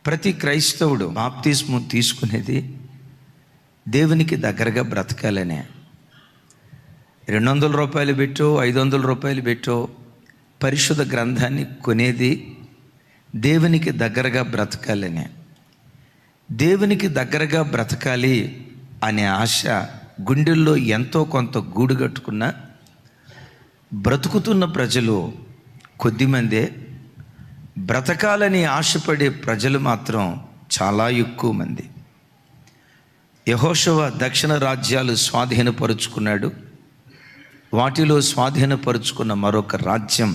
ప్రతి క్రైస్తవుడు బాప్తిస్మం తీసుకునేది దేవునికి దగ్గరగా బ్రతకాలనే. 200 రూపాయలు పెట్టో 500 రూపాయలు పెట్టో పరిశుద్ధ గ్రంథాన్ని కొనేది దేవునికి దగ్గరగా బ్రతకాలనే. దేవునికి దగ్గరగా బ్రతకాలి అనే ఆశ గుండెల్లో ఎంతో కొంత గూడు కట్టుకున్న బ్రతుకుతున్న ప్రజలు కొద్దిమందే. బ్రతకాలని ఆశపడే ప్రజలు మాత్రం చాలా ఎక్కువ మంది. యెహోషువ దక్షిణ రాజ్యాలు స్వాధీనపరుచుకున్నాడు. వాటిలో స్వాధీనపరుచుకున్న మరొక రాజ్యం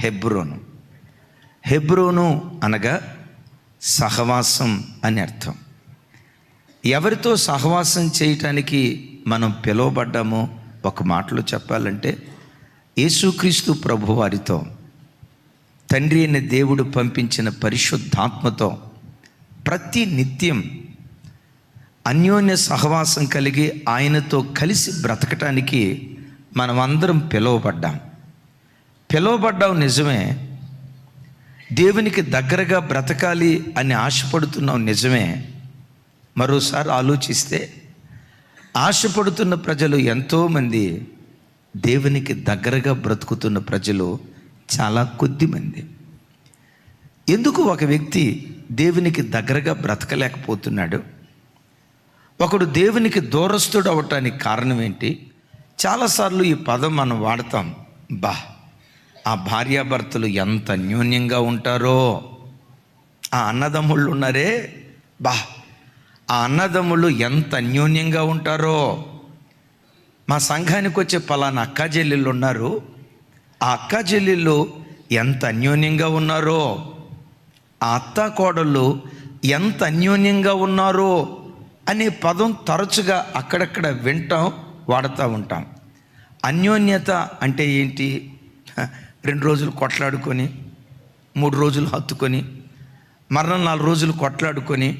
హెబ్రోను. హెబ్రోను అనగా సహవాసం అని అర్థం. ఎవరితో సహవాసం చేయటానికి మనం పిలువబడ్డామో ఒక మాటలో చెప్పాలంటే యేసుక్రీస్తు ప్రభువారితో, తండ్రి అయిన దేవుడు పంపించిన పరిశుద్ధాత్మతో ప్రతి నిత్యం అన్యోన్య సహవాసం కలిగి ఆయనతో కలిసి బ్రతకటానికి మనమందరం పిలువబడ్డాం నిజమే. దేవునికి దగ్గరగా బ్రతకాలి అని ఆశపడుతున్నాం నిజమే. మరోసారి ఆలోచిస్తే ఆశపడుతున్న ప్రజలు ఎంతోమంది, దేవునికి దగ్గరగా బ్రతుకుతున్న ప్రజలు చాలా కొద్ది మంది. ఎందుకు ఒక వ్యక్తి దేవునికి దగ్గరగా బ్రతకలేకపోతున్నాడు? ఒకడు దేవునికి దూరస్తుడు అవటానికి కారణం ఏంటి? చాలాసార్లు ఈ పదం మనం వాడతాం. ఆ భార్యాభర్తలు ఎంత అన్యోన్యంగా ఉంటారో, ఆ అన్నదమ్ముళ్ళు ఉన్నారే, ఆ అన్నదమ్ముళ్ళు ఎంత అన్యోన్యంగా ఉంటారో. మా సంఘానికి వచ్చే పలానా అక్కా చెల్లెళ్ళు ఉన్నారు, ఆ అక్కా చెల్లెళ్ళు ఎంత అన్యోన్యంగా ఉన్నారో, ఆ అత్త కోడళ్ళు ఎంత అన్యోన్యంగా ఉన్నారో అనే పదం తరచుగా అక్కడక్కడ వింటాం, వాడుతూ ఉంటాం. అన్యోన్యత అంటే ఏంటి? 2 రోజులు కొట్లాడుకొని, 3 రోజులు హత్తుకొని, మరణ 4 రోజులు కొట్లాడుకొని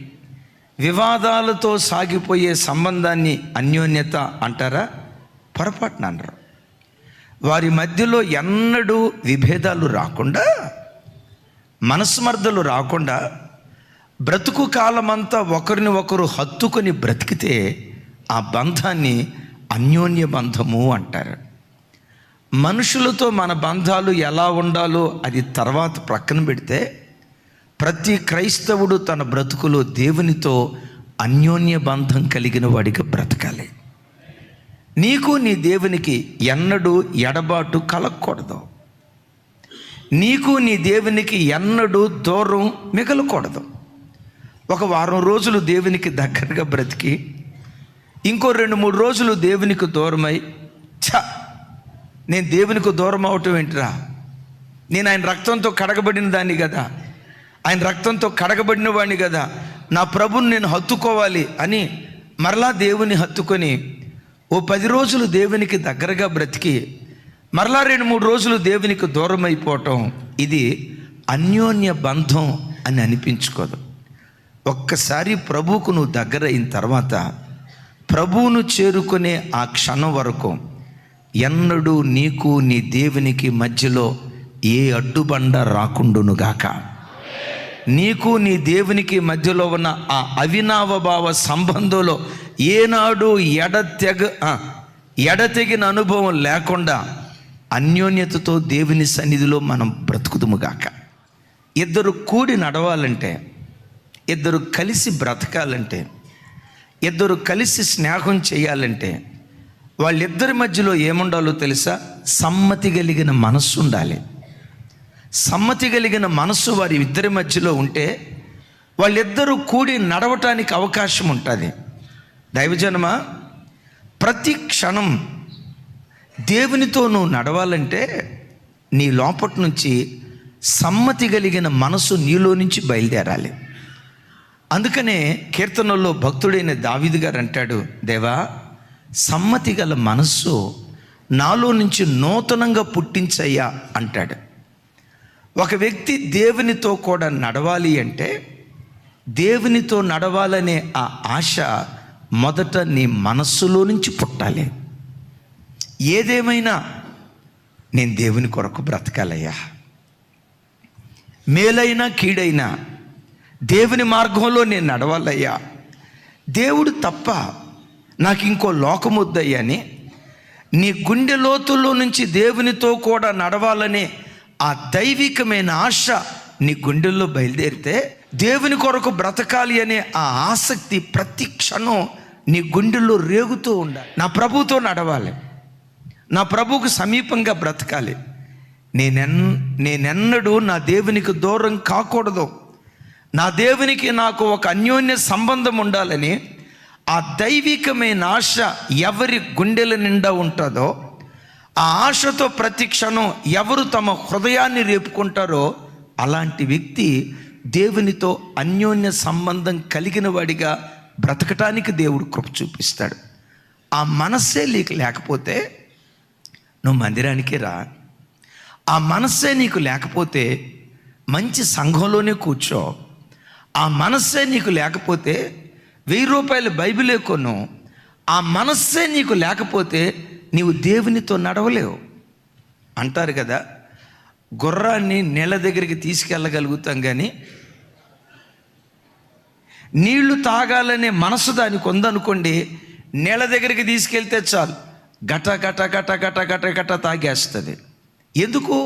వివాదాలతో సాగిపోయే సంబంధాన్ని అన్యోన్యత అంటారా? పొరపాటున అనరు. వారి మధ్యలో ఎన్నడూ విభేదాలు రాకుండా, మనస్మర్ధలు రాకుండా, బ్రతుకు కాలమంతా ఒకరిని ఒకరు హత్తుకొని బ్రతికితే ఆ బంధాన్ని అన్యోన్య బంధము అంటారు. మనుషులతో మన బంధాలు ఎలా ఉండాలో అది తర్వాత ప్రక్కన పెడితే, ప్రతి క్రైస్తవుడు తన బ్రతుకులో దేవునితో అన్యోన్య బంధం కలిగిన వాడిగా బ్రతకాలి. నీకు నీ దేవునికి ఎన్నడూ ఎడబాటు కలగకూడదు. నీకు నీ దేవునికి ఎన్నడూ దూరం మిగలకూడదు. ఒక వారం రోజులు దేవునికి దగ్గరగా బ్రతికి ఇంకో 2-3 రోజులు దేవునికి దూరమై, నేను దేవునికి దూరం అవటం ఏంటిరా, నేను ఆయన రక్తంతో కడగబడిన దాన్ని కదా, ఆయన రక్తంతో కడగబడిన వాడిని కదా, నా ప్రభుని నేను హత్తుకోవాలి అని మరలా దేవుని హత్తుకొని ఓ 10 రోజులు దేవునికి దగ్గరగా బ్రతికి మరలా 2-3 రోజులు దేవునికి దూరం అయిపోవటం, ఇది అన్యోన్య బంధం అని అనిపించుకోదు. ఒక్కసారి ప్రభువుకు నువ్వు దగ్గర అయిన తర్వాత ప్రభువును చేరుకునే ఆ క్షణం వరకు ఎన్నడూ నీకు నీ దేవునికి మధ్యలో ఏ అడ్డుబండ రాకుండునుగాక. నీకు నీ దేవునికి మధ్యలో ఉన్న ఆ అవినావభావ సంబంధంలో ఏనాడు ఎడతెగిన అనుభవం లేకుండా అన్యోన్యతతో దేవుని సన్నిధిలో మనం బ్రతుకుదుముగాక. ఇద్దరు కూడి నడవాలంటే, ఇద్దరు కలిసి బ్రతకాలంటే, ఇద్దరు కలిసి స్నేహం చేయాలంటే వాళ్ళిద్దరి మధ్యలో ఏముండాలో తెలుసా? సమ్మతి కలిగిన మనస్సు ఉండాలి. సమ్మతి కలిగిన మనస్సు వారి ఇద్దరి మధ్యలో ఉంటే వాళ్ళిద్దరూ కూడి నడవటానికి అవకాశం ఉంటుంది. దైవజనమా, ప్రతి క్షణం దేవునితో నువ్వు నడవాలంటే నీ లోపటి నుంచి సమ్మతి కలిగిన మనసు నీలో నుంచి బయలుదేరాలి. అందుకనే కీర్తనల్లో భక్తుడైన దావీదు గారు అంటాడు, దేవా సమ్మతి గల మనస్సు నాలో నుంచి నూతనంగా పుట్టించయ్యా అంటాడు. ఒక వ్యక్తి దేవునితో కూడా నడవాలి అంటే, దేవునితో నడవాలనే ఆ ఆశ మొదట నీ మనస్సులో నుంచి పుట్టాలి. ఏదేమైనా నేను దేవుని కొరకు బ్రతకాలయ్యా, మేలైనా కీడైనా దేవుని మార్గంలో నేను నడవాలయ్యా, దేవుడు తప్ప నాకు ఇంకో లోకం వద్దయ్యా అని నీ గుండె లోతుల్లో నుంచి దేవునితో కూడా నడవాలనే ఆ దైవికమైన ఆశ నీ గుండెల్లో బయలుదేరితే దేవుని కొరకు బ్రతకాలి అనే ఆ ఆసక్తి ప్రతి క్షణం నీ గుండెల్లో రేగుతూ ఉండాలి. నా ప్రభువుతో నడవాలి, నా ప్రభువుకు సమీపంగా బ్రతకాలి, నేనెన్నడూ నా దేవునికి దూరం కాకూడదు, నా దేవునికి నాకు ఒక అన్యోన్య సంబంధం ఉండాలని ఆ దైవికమైన ఆశ ఎవరి గుండెల నిండా ఉంటుందో, ఆ ఆశతో ప్రతి క్షణం ఎవరు తమ హృదయాన్ని రేపుకుంటారో అలాంటి వ్యక్తి దేవునితో అన్యోన్య సంబంధం కలిగిన వాడిగా బ్రతకటానికి దేవుడు కృప చూపిస్తాడు. ఆ మనస్సే నీకు లేకపోతే నువ్వు మందిరానికి రా. ఆ మనస్సే నీకు లేకపోతే మంచి సంఘంలోనే కూర్చో. ఆ మనస్సే నీకు లేకపోతే 1000 రూపాయల బైబిలే కొను. ఆ మనస్సే నీకు లేకపోతే నీవు దేవునితో నడవలేవు. అంటారు కదా, గుర్రాన్ని నీళ్ళ దగ్గరికి తీసుకెళ్ళగలుగుతాం కానీ నీళ్లు తాగాలనే మనసు దానికి ఉందనుకోండి, నీళ్ళ దగ్గరికి తీసుకెళ్తే చాలు గట గట గట గట గట గట తాగేస్తుంది. ఎందుకు?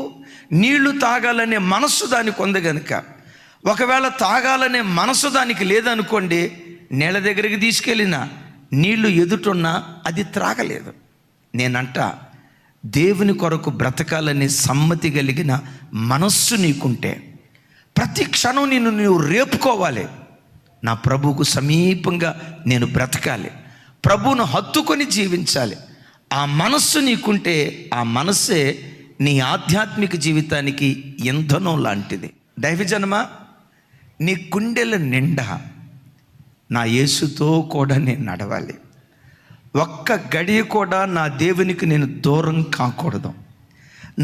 నీళ్లు తాగాలనే మనస్సు దానికి ఉంది కనుక. ఒకవేళ తాగాలనే మనసు దానికి లేదనుకోండి, నీళ్ళ దగ్గరికి తీసుకెళ్ళినా నీళ్లు ఎదుటున్నా అది త్రాగలేదు. నేనంట దేవుని కొరకు బ్రతకాలనే సమ్మతి కలిగిన మనస్సు నీకుంటే ప్రతి క్షణం నువ్వు రేపుకోవాలి. నా ప్రభువుకు సమీపంగా నేను బ్రతకాలి, ప్రభువును హత్తుకొని జీవించాలి. ఆ మనస్సు నీకుంటే ఆ మనస్సే నీ ఆధ్యాత్మిక జీవితానికి ఇంధనం లాంటిది. దైవజనమా, నీ గుండెల నిండా నా యేసుతో కూడా నేను నడవాలి, ఒక్క గడియ కూడా నా దేవునికి నేను దూరం కాకూడదు,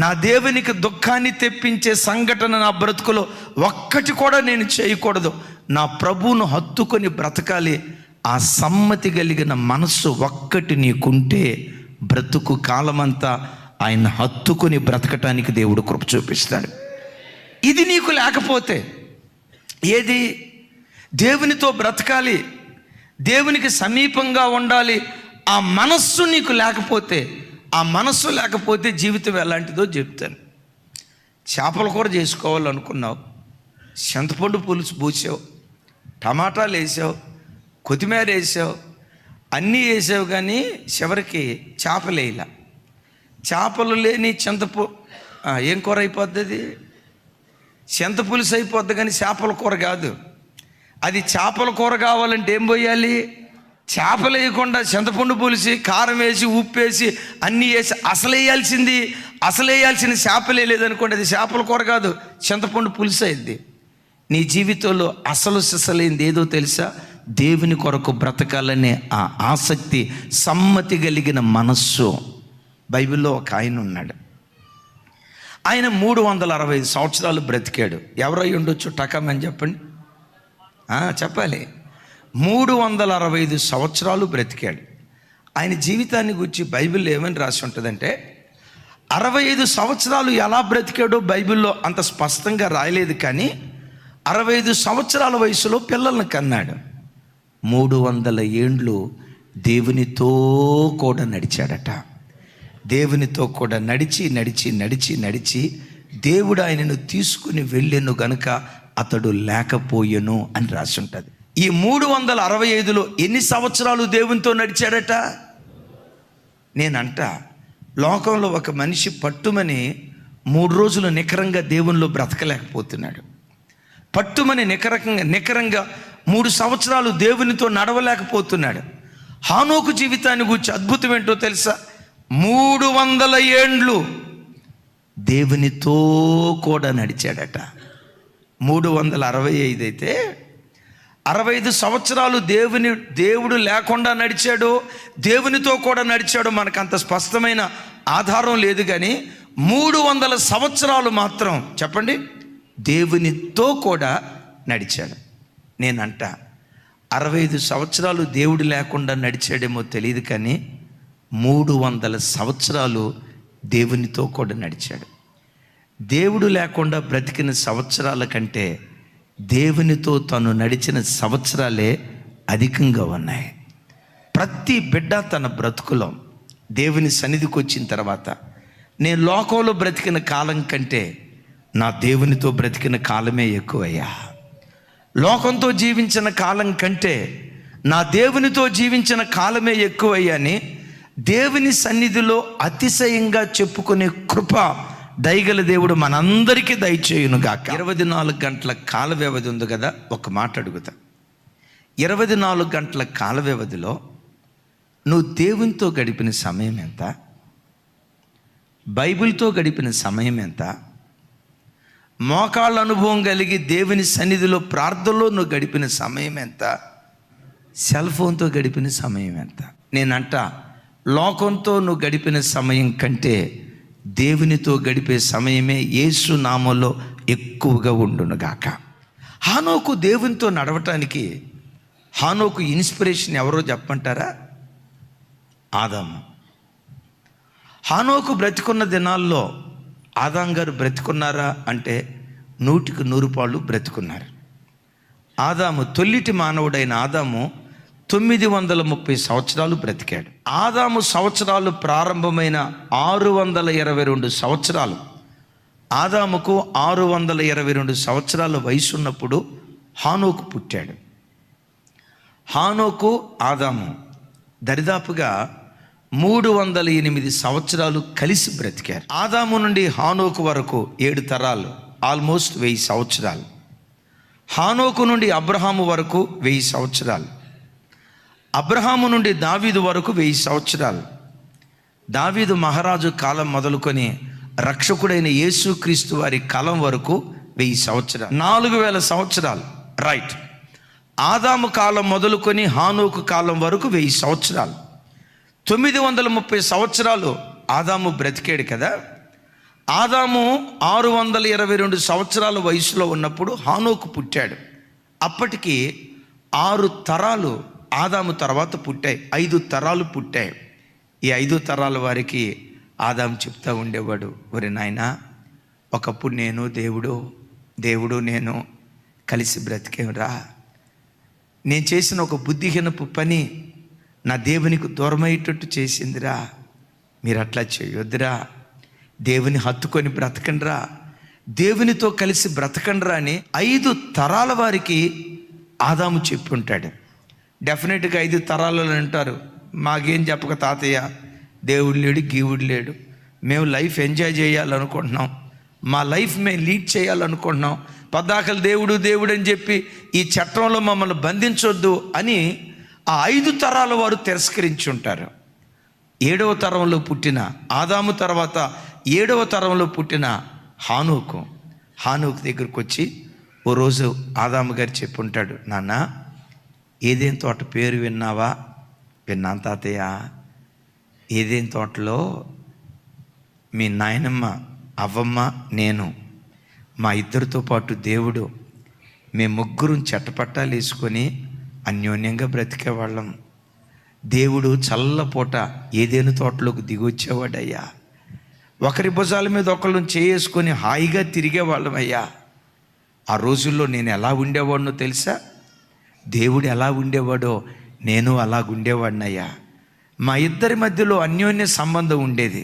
నా దేవునికి దుఃఖాన్ని తెప్పించే సంఘటన నా బ్రతుకులో ఒక్కటి కూడా నేను చేయకూడదు, నా ప్రభువును హత్తుకొని బ్రతకాలి. ఆ సమ్మతి కలిగిన మనస్సు ఒక్కటి నీకుంటే బ్రతుకు కాలమంతా ఆయన హత్తుకొని బ్రతకటానికి దేవుడు కృప చూపిస్తాడు. ఇది నీకు లేకపోతే, ఏది? దేవునితో బ్రతకాలి, దేవునికి సమీపంగా ఉండాలి, ఆ మనస్సు నీకు లేకపోతే, ఆ మనస్సు లేకపోతే జీవితం ఎలాంటిదో చెప్తాను. చేపల కూర చేసుకోవాలనుకున్నావు, చింతపండు పులుసు పూసావు, టమాటాలు వేసావు, కొత్తిమీర వేసావు, అన్నీ వేసావు, కానీ చివరికి చేపలు వేయాల. చేపలు లేని ఏం కూర అయిపోద్ది? అది చింత పులుసు అయిపోద్ది, కానీ చేపల కూర కాదు. అది చేపల కూర కావాలంటే ఏం పోయాలి? చేపలు వేయకుండా చింతపండు పులిసి కారం వేసి ఉప్పు వేసి అన్నీ వేసి అసలు వేయాల్సిన చేపలే లేదనుకోండి, అది చేపల కూర కాదు, చింతపండు పులుసు అయింది. నీ జీవితంలో అసలు సిసలైంది ఏదో తెలుసా? దేవుని కొరకు బ్రతకాలనే ఆ ఆసక్తి, సమ్మతి కలిగిన మనస్సు. బైబిల్లో ఒక ఆయన ఉన్నాడు, ఆయన 365 సంవత్సరాలు బ్రతికాడు. ఎవరై ఉండొచ్చు? టకమని చెప్పండి. చెప్పాలి. 365 సంవత్సరాలు బ్రతికాడు. ఆయన జీవితాన్ని గురించి బైబిల్లో ఏమని రాసి ఉంటుందంటే, 65 సంవత్సరాలు ఎలా బ్రతికాడో బైబిల్లో అంత స్పష్టంగా రాయలేదు, కానీ 65 సంవత్సరాల వయసులో పిల్లల్ని కన్నాడు. 300 ఏండ్లు దేవునితో కూడా నడిచాడట. దేవునితో కూడా నడిచి నడిచి నడిచి నడిచి దేవుడు ఆయనను తీసుకుని వెళ్ళెను గనుక అతడు లేకపోయెను అని రాసి ఉంటుంది. ఈ 365లో ఎన్ని సంవత్సరాలు దేవునితో నడిచాడట? నేనంట, లోకంలో ఒక మనిషి పట్టుమని 3 రోజులు నికరంగా దేవునిలో బ్రతకలేకపోతున్నాడు. పట్టుమని నికరంగా 3 సంవత్సరాలు దేవునితో నడవలేకపోతున్నాడు. హానోకు జీవితాన్ని గురించి అద్భుతం ఏంటో తెలుసా? 300 ఏండ్లు దేవునితో కూడా నడిచాడట. 365 అయితే 65 సంవత్సరాలు దేవుడు లేకుండా నడిచాడు, దేవునితో కూడా నడిచాడు, మనకు అంత స్పష్టమైన ఆధారం లేదు, కానీ 300 సంవత్సరాలు మాత్రం చెప్పండి దేవునితో కూడా నడిచాడు. నేనంట 65 సంవత్సరాలు దేవుడు లేకుండా నడిచాడేమో తెలియదు, కానీ 300 సంవత్సరాలు దేవునితో కూడా నడిచాడు. దేవుడు లేకుండా బ్రతికిన సంవత్సరాల కంటే దేవునితో తను నడిచిన సంవత్సరాలే అధికంగా ఉన్నాయి. ప్రతి బిడ్డ తన బ్రతుకులో దేవుని సన్నిధికి వచ్చిన తర్వాత, నేను లోకంలో బ్రతికిన కాలం కంటే నా దేవునితో బ్రతికిన కాలమే ఎక్కువయ్యా, లోకంతో జీవించిన కాలం కంటే నా దేవునితో జీవించిన కాలమే ఎక్కువయ్యా అని దేవుని సన్నిధిలో అతిశయంగా చెప్పుకునే కృప దయగల దేవుడు మనందరికీ దయచేయునుగాక. 24 గంటల కాల వ్యవధి ఉంది కదా, ఒక మాట అడుగుతా. 24 గంటల కాల వ్యవధిలో నువ్వు దేవునితో గడిపిన సమయం ఎంత? బైబిల్తో గడిపిన సమయం ఎంత? మోకాళ్ళ అనుభవం కలిగి దేవుని సన్నిధిలో ప్రార్థనలో నువ్వు గడిపిన సమయం ఎంత? సెల్ ఫోన్తో గడిపిన సమయం ఎంత? నేనంట, లోకంతో నువ్వు గడిపిన సమయం కంటే దేవునితో గడిపే సమయమే యేసు నామంలో ఎక్కువగా ఉండునుగాక. హానోకు దేవునితో నడవటానికి హానోకు ఇన్స్పిరేషన్ ఎవరో చెప్పంటారా? ఆదాము. హానోకు బ్రతికున్న దినాల్లో ఆదాం గారు బ్రతికున్నారా అంటే 100కి 100 పాళ్ళు బ్రతికున్నారు. ఆదాము, తొల్లిటి మానవుడైన ఆదాము 930 సంవత్సరాలు బ్రతికాడు. ఆదాము సంవత్సరాలు ప్రారంభమైన 622 సంవత్సరాలు, ఆదాముకు 622 సంవత్సరాల వయసు ఉన్నప్పుడు హానోకు పుట్టాడు. హానోకు ఆదాము దరిదాపుగా 308 సంవత్సరాలు కలిసి బ్రతికారు. ఆదాము నుండి హానోకు వరకు 7 తరాలు, ఆల్మోస్ట్ 1000 సంవత్సరాలు. హానోకు నుండి అబ్రహాము వరకు 1000 సంవత్సరాలు. అబ్రహాము నుండి దావీదు వరకు 1000 సంవత్సరాలు. దావీదు మహారాజు కాలం మొదలుకొని రక్షకుడైన యేసుక్రీస్తు వారి కాలం వరకు 1000 సంవత్సరాలు, 4000 సంవత్సరాలు. రైట్. ఆదాము కాలం మొదలుకొని హానోకు కాలం వరకు 1000 సంవత్సరాలు. 930 సంవత్సరాలు ఆదాము బ్రతికాడు కదా. ఆదాము 622 సంవత్సరాల వయసులో ఉన్నప్పుడు హానోకు పుట్టాడు. అప్పటికి 6 తరాలు ఆదాము తర్వాత పుట్టాయి, 5 తరాలు పుట్టాయి. ఈ 5 తరాల వారికి ఆదాము చెప్తా ఉండేవాడు, ఒరే నాయనా, ఒకప్పుడు నేను దేవుడు నేను కలిసి బ్రతికేరా. నేను చేసిన ఒక బుద్ధిహీనపు పని నా దేవునికి దూరమయ్యేటట్టు చేసిందిరా. మీరు అట్లా చేయొద్దురా, దేవుని హత్తుకొని బ్రతకండిరా, దేవునితో కలిసి బ్రతకండిరా అని 5 తరాల వారికి ఆదాము చెప్పి ఉంటాడు. డెఫినెట్గా 5 తరాలలో అంటారు, మాకేం చెప్పక తాతయ్య, దేవుడు లేడు, గీవుడు లేడు, మేము లైఫ్ ఎంజాయ్ చేయాలనుకుంటున్నాం, మా లైఫ్ మేము లీడ్ చేయాలనుకుంటున్నాం, పద్దాకలు దేవుడు అని చెప్పి ఈ చట్టంలో మమ్మల్ని బంధించొద్దు అని ఆ 5 తరాల వారు తిరస్కరించి ఉంటారు. 7వ తరంలో పుట్టిన ఆదాము తర్వాత 7వ తరంలో పుట్టిన హానోకు దగ్గరికి వచ్చి ఓ రోజు ఆదాము గారు చెప్పి ఉంటాడు, నాన్న, ఏదేం తోట పేరు విన్నావా? విన్నాను తాతయ్య. ఏదేం తోటలో మీ నాయనమ్మ, అవ్వమ్మ, నేను, మా ఇద్దరితో పాటు దేవుడు, మేము ముగ్గురం చెట్టపట్టాలు వేసుకొని అన్యోన్యంగా బ్రతికేవాళ్ళం. దేవుడు చల్లపూట ఏదేను తోటలోకి దిగొచ్చేవాడయ్యా. ఒకరి భుజాల మీద ఒకళ్ళని చేసుకొని హాయిగా తిరిగేవాళ్ళం అయ్యా. ఆ రోజుల్లో నేను ఎలా ఉండేవాడినో తెలుసా? దేవుడు ఎలా ఉండేవాడో నేను అలాగుండేవాడినయ్యా. మా ఇద్దరి మధ్యలో అన్యోన్య సంబంధం ఉండేది,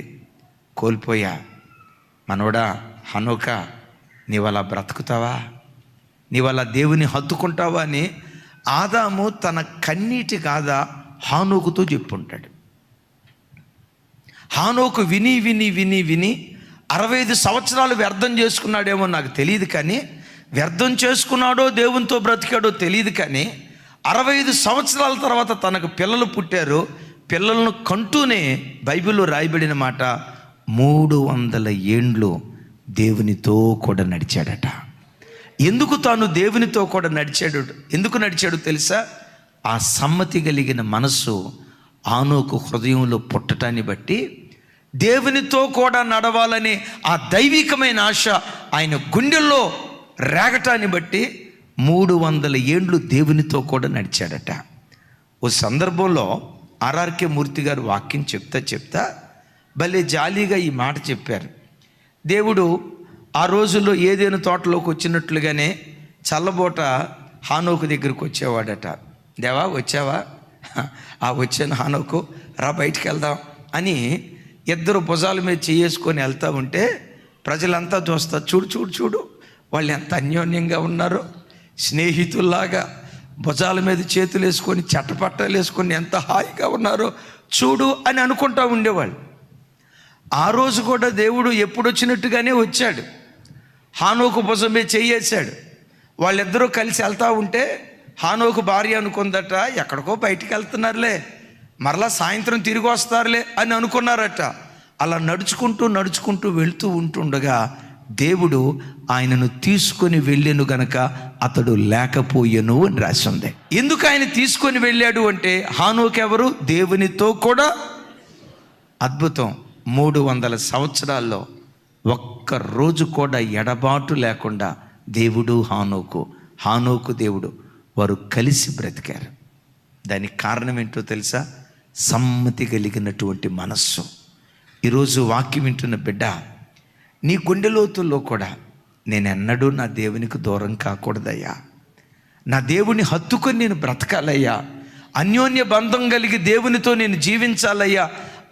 కోల్పోయా. మనోడా హనోక, నీవలా బ్రతుకుతావా? నీవలా దేవుని హత్తుకుంటావా అని ఆదాము తన కన్నీటి గాథ హానోకుతో చెప్పుంటాడు. హానోకు విని 65 సంవత్సరాలు వ్యర్థం చేసుకున్నాడేమో నాకు తెలియదు, కానీ వ్యర్థం చేసుకున్నాడో దేవునితో బ్రతికాడో తెలియదు, కానీ 65 సంవత్సరాల తర్వాత తనకు పిల్లలు పుట్టారు. పిల్లలను కంటూనే బైబిల్లో రాయబడిన మాట, 300 ఏండ్లు దేవునితో కూడా నడిచాడట. ఎందుకు తాను దేవునితో కూడా ఎందుకు నడిచాడు తెలుసా? ఆ సమ్మతి కలిగిన మనస్సు హానోకు హృదయంలో పుట్టటాన్ని బట్టి, దేవునితో కూడా నడవాలని ఆ దైవికమైన ఆశ ఆయన గుండెల్లో రేగటాన్ని బట్టి 300 ఏండ్లు దేవునితో కూడా నడిచాడట. ఓ సందర్భంలో ఆర్ఆర్కే మూర్తి గారు వాక్యం చెప్తా భలే జాలీగా ఈ మాట చెప్పారు. దేవుడు ఆ రోజుల్లో ఏదేను తోటలోకి వచ్చినట్లుగానే చల్లబోట హానోకు దగ్గరికి వచ్చేవాడట. దేవా వచ్చావా? వచ్చాను హానోకు, రా బయటికి వెళ్దాం అని ఇద్దరు భుజాల మీద చేసుకొని వెళ్తూ ఉంటే ప్రజలంతా చూస్తారు, చూడు చూడు చూడు వాళ్ళు ఎంత అన్యోన్యంగా ఉన్నారో, స్నేహితుల్లాగా భుజాల మీద చేతులు వేసుకొని చట్టపట్టాలు వేసుకొని ఎంత హాయిగా ఉన్నారో చూడు అని అనుకుంటూ ఉండేవాళ్ళు. ఆ రోజు కూడా దేవుడు ఎప్పుడు వచ్చినట్టుగానే వచ్చాడు. హానోకు భుజం మీద చెయ్యేశాడు. వాళ్ళిద్దరూ కలిసి వెళ్తూ ఉంటే హానోకు భార్య అనుకుందట, ఎక్కడికో బయటికి వెళ్తున్నారులే, మరలా సాయంత్రం తిరిగి వస్తారులే అని అనుకున్నారట. అలా నడుచుకుంటూ నడుచుకుంటూ వెళ్తూ ఉంటుండగా దేవుడు ఆయనను తీసుకొని వెళ్ళెను గనక అతడు లేకపోయెను అని రాసి ఉంది. ఎందుకు ఆయన తీసుకొని వెళ్ళాడు అంటే హానోకు ఎవరు? దేవునితో కూడా. అద్భుతం. 300 సంవత్సరాల్లో ఒక్క రోజు కూడా ఎడబాటు లేకుండా దేవుడు హానోకు దేవుడు వారు కలిసి బ్రతికారు. దానికి కారణం ఏంటో తెలుసా? సమ్మతి కలిగినటువంటి మనస్సు. ఈరోజు వాక్యం వింటున్న బిడ్డ, నీ గుండె లోతుల్లో కూడా నేనెన్నడూ నా దేవునికి దూరం కాకూడదయ్యా, నా దేవుని హత్తుకొని నేను బ్రతకాలయ్యా, అన్యోన్య బంధం కలిగి దేవునితో నేను జీవించాలయ్యా,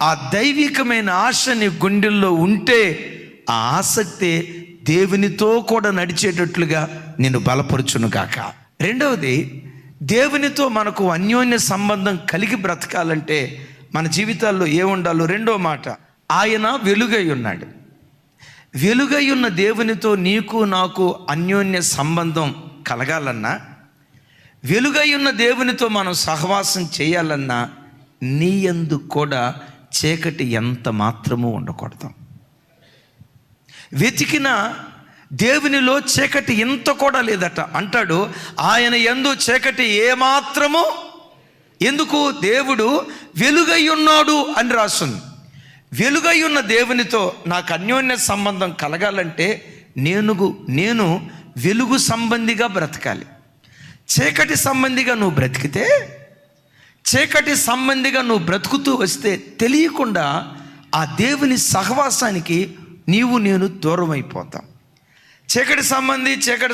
ఆ దైవికమైన ఆశ నీ గుండెల్లో ఉంటే ఆ ఆసక్తే దేవునితో కూడా నడిచేటట్లుగా నేను బలపరుచును గాక. రెండవది, దేవునితో మనకు అన్యోన్య సంబంధం కలిగి బ్రతకాలంటే మన జీవితాల్లో ఏముండాలో రెండో మాట, ఆయన వెలుగై ఉన్నాడు. వెలుగై ఉన్న దేవునితో నీకు నాకు అన్యోన్య సంబంధం కలగాలన్నా, వెలుగై ఉన్న దేవునితో మనం సహవాసం చేయాలన్నా నీ యందు కూడా చీకటి ఎంత మాత్రమూ ఉండకూడదు. వెతికిన దేవునిలో చీకటి ఇంత కూడా లేదట. అంటాడు ఆయన యందు చీకటి ఏమాత్రము. ఎందుకు? దేవుడు వెలుగై ఉన్నాడు అని రాస్తుంది. వెలుగై ఉన్న దేవునితో నాకు అన్యోన్య సంబంధం కలగాలంటే నేను వెలుగు సంబంధిగా బ్రతకాలి. చీకటి సంబంధిగా నువ్వు బ్రతికితే, చీకటి సంబంధిగా నువ్వు బ్రతుకుతూ వస్తే తెలియకుండా ఆ దేవుని సహవాసానికి నేను దూరం అయిపోతాం. చీకటి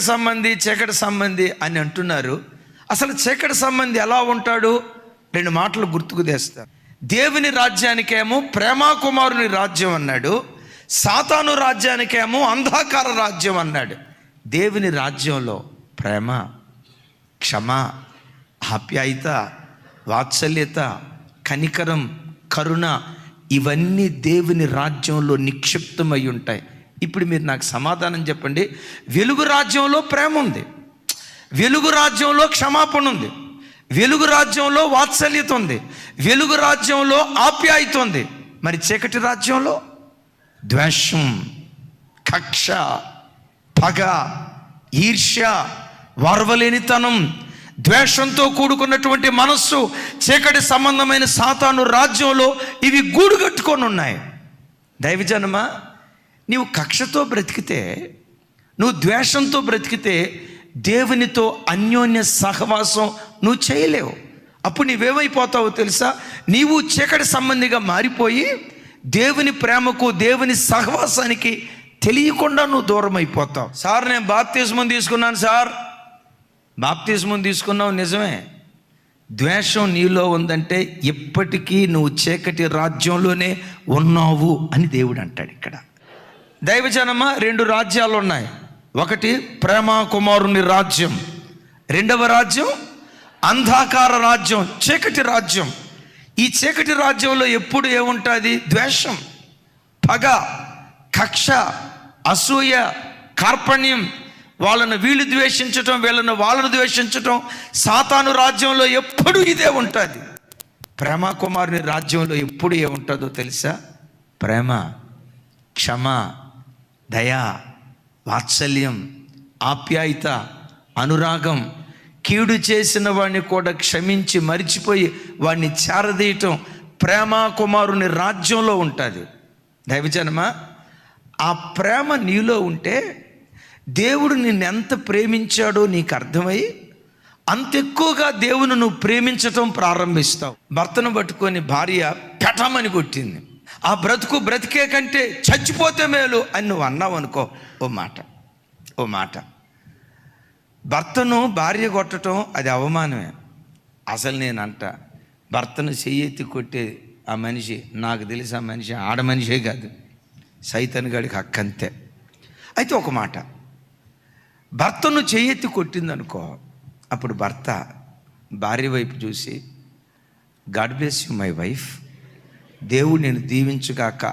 సంబంధి అని అంటున్నారు. అసలు చీకటి సంబంధి ఎలా ఉంటాడు? 2 మాటలు గుర్తుకు తెస్తారు. దేవుని రాజ్యానికేమో ప్రేమాకుమారుని రాజ్యం అన్నాడు, సాతాను రాజ్యానికేమో అంధకార రాజ్యం అన్నాడు. దేవుని రాజ్యంలో ప్రేమ, క్షమ, ఆప్యాయత, వాత్సల్యత, కనికరం, కరుణ ఇవన్నీ దేవుని రాజ్యంలో నిక్షిప్తమై ఉంటాయి. ఇప్పుడు మీరు నాకు సమాధానం చెప్పండి. వెలుగు రాజ్యంలో ప్రేమ ఉంది, వెలుగు రాజ్యంలో క్షమాపణ ఉంది, వెలుగు రాజ్యంలో వాత్సల్యత ఉంది, వెలుగు రాజ్యంలో ఆప్యాయత ఉంది. మరి చీకటి రాజ్యంలో ద్వేషం, కక్ష, పగ, ఈర్ష్య, వార్వలేనితనం, ద్వేషంతో కూడుకున్నటువంటి మనస్సు చీకటి సంబంధమైన సాతాను రాజ్యంలో ఇవి గూడు కట్టుకొని ఉన్నాయి. దైవజనమా, నీవు కక్షతో బ్రతికితే, నువ్వు ద్వేషంతో బ్రతికితే దేవునితో అన్యోన్య సహవాసం నువ్వు చేయలేవు. అప్పుడు నీవేమైపోతావో తెలుసా? నీవు చీకటి సంబంధిగా మారిపోయి దేవుని ప్రేమకు, దేవుని సహవాసానికి తెలియకుండా నువ్వు దూరం అయిపోతావు. సార్, నేను బాప్తిస్మం తీసుకున్నాను సార్. బాప్తిస్మం తీసుకున్నావు నిజమే. ద్వేషం నీలో ఉందంటే ఇప్పటికీ నువ్వు చీకటి రాజ్యంలోనే ఉన్నావు అని దేవుడు అంటాడు ఇక్కడ. దైవజనమా, 2 రాజ్యాలు ఉన్నాయి. ఒకటి ప్రేమ కుమారుని రాజ్యం, రెండవ రాజ్యం అంధకార రాజ్యం, చీకటి రాజ్యం. ఈ చీకటి రాజ్యంలో ఎప్పుడు ఏముంటుంది? ద్వేషం, పగ, కక్ష, అసూయ, కార్పణ్యం, వాళ్ళను వీళ్ళు ద్వేషించటం, వీళ్ళను వాళ్ళను ద్వేషించటం. సాతాను రాజ్యంలో ఎప్పుడు ఇదే ఉంటుంది. ప్రేమ కుమారుని రాజ్యంలో ఎప్పుడు ఏముంటుందో తెలుసా? ప్రేమ, క్షమ, దయ, వాత్సల్యం, ఆప్యాయత, అనురాగం, కీడు చేసిన వాడిని కూడా క్షమించి మరిచిపోయి వాడిని చేరదీయటం ప్రేమ కుమారుని రాజ్యంలో ఉంటుంది. దైవజనమా, ఆ ప్రేమ నీలో ఉంటే దేవుడు నిన్ను ఎంత ప్రేమించాడో నీకు అర్థమై అంత ఎక్కువగా దేవుని నువ్వు ప్రేమించటం ప్రారంభిస్తావు. భర్తను పట్టుకొని భార్య పెటమని కొట్టింది. ఆ బ్రతికే కంటే చచ్చిపోతే మేలు అని నువ్వు అన్నావు అనుకో. ఓ మాట భర్తను భార్య కొట్టడం అది అవమానమే. అసలు నేనంట భర్తను చెయ్యెత్తి కొట్టే ఆ మనిషి, నాకు తెలిసి ఆ మనిషి ఆడ మనిషే కాదు, సైతాన్ గాడికి హక్కంతే. అయితే ఒక మాట, భర్తను చెయ్యెత్తి కొట్టిందనుకో, అప్పుడు భర్త భార్య వైపు చూసి God bless you my wife, దేవుడు నేను దీవించుగాక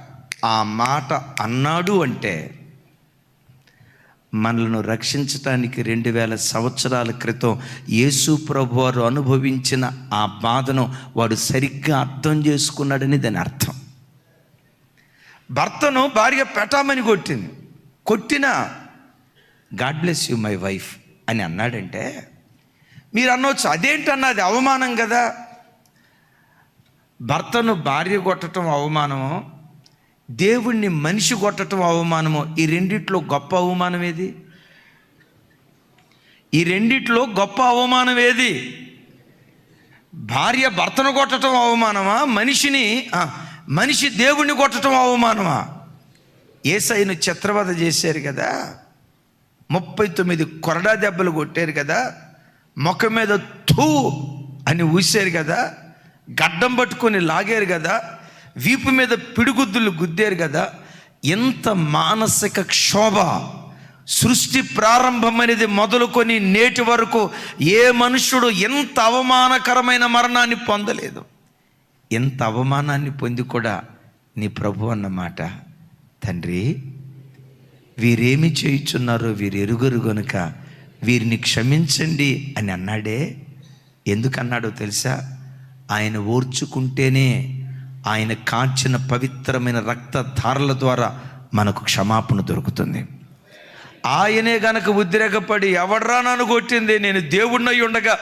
ఆ మాట అన్నాడు అంటే మనలను రక్షించటానికి 2000 సంవత్సరాల క్రితం యేసు ప్రభు వారు అనుభవించిన ఆ బాధను వాడు సరిగ్గా అర్థం చేసుకున్నాడని దాని అర్థం. భర్తను భార్య పెటామని కొట్టినా God bless you my wife అని అన్నాడంటే మీరు అనవచ్చు అదేంటన్నా అది అవమానం కదా. భర్తను భార్య కొట్టడం అవమానమో, దేవుణ్ణి మనిషి కొట్టడం అవమానమో, ఈ రెండిట్లో గొప్ప అవమానం ఏది? ఈ రెండిట్లో గొప్ప అవమానం ఏది? భార్య భర్తను కొట్టడం అవమానమా? మనిషి దేవుణ్ణి కొట్టడం అవమానమా? యేసయ్యను చిత్రవధ చేశారు కదా, 39 కొరడా దెబ్బలు కొట్టారు కదా, ముఖం మీద థూ అని ఊసారు కదా, గడ్డం పట్టుకొని లాగారు కదా, వీపు మీద పిడిగుద్దులు గుద్దారు కదా. ఎంత మానసిక క్షోభ! సృష్టి ప్రారంభమైనది మొదలుకొని నేటి వరకు ఏ మనుష్యుడు ఎంత అవమానకరమైన మరణాన్ని పొందలేదు. ఎంత అవమానాన్ని పొంది కూడా నీ ప్రభు అన్నమాట, తండ్రి వీరేమి చేయుచున్నారో వీరు ఎరుగరు గనుక వీరిని క్షమించండి అని అన్నాడే. ఎందుకన్నాడో తెలుసా? ఆయన ఓర్చుకుంటేనే ఆయన కాచిన పవిత్రమైన రక్తధారల ద్వారా మనకు క్షమాపణ దొరుకుతుంది. ఆయనే గనక ఉద్రేకపడి ఎవడ్రా నన్ను కొట్టింది, నేను దేవుడినై ఉండగా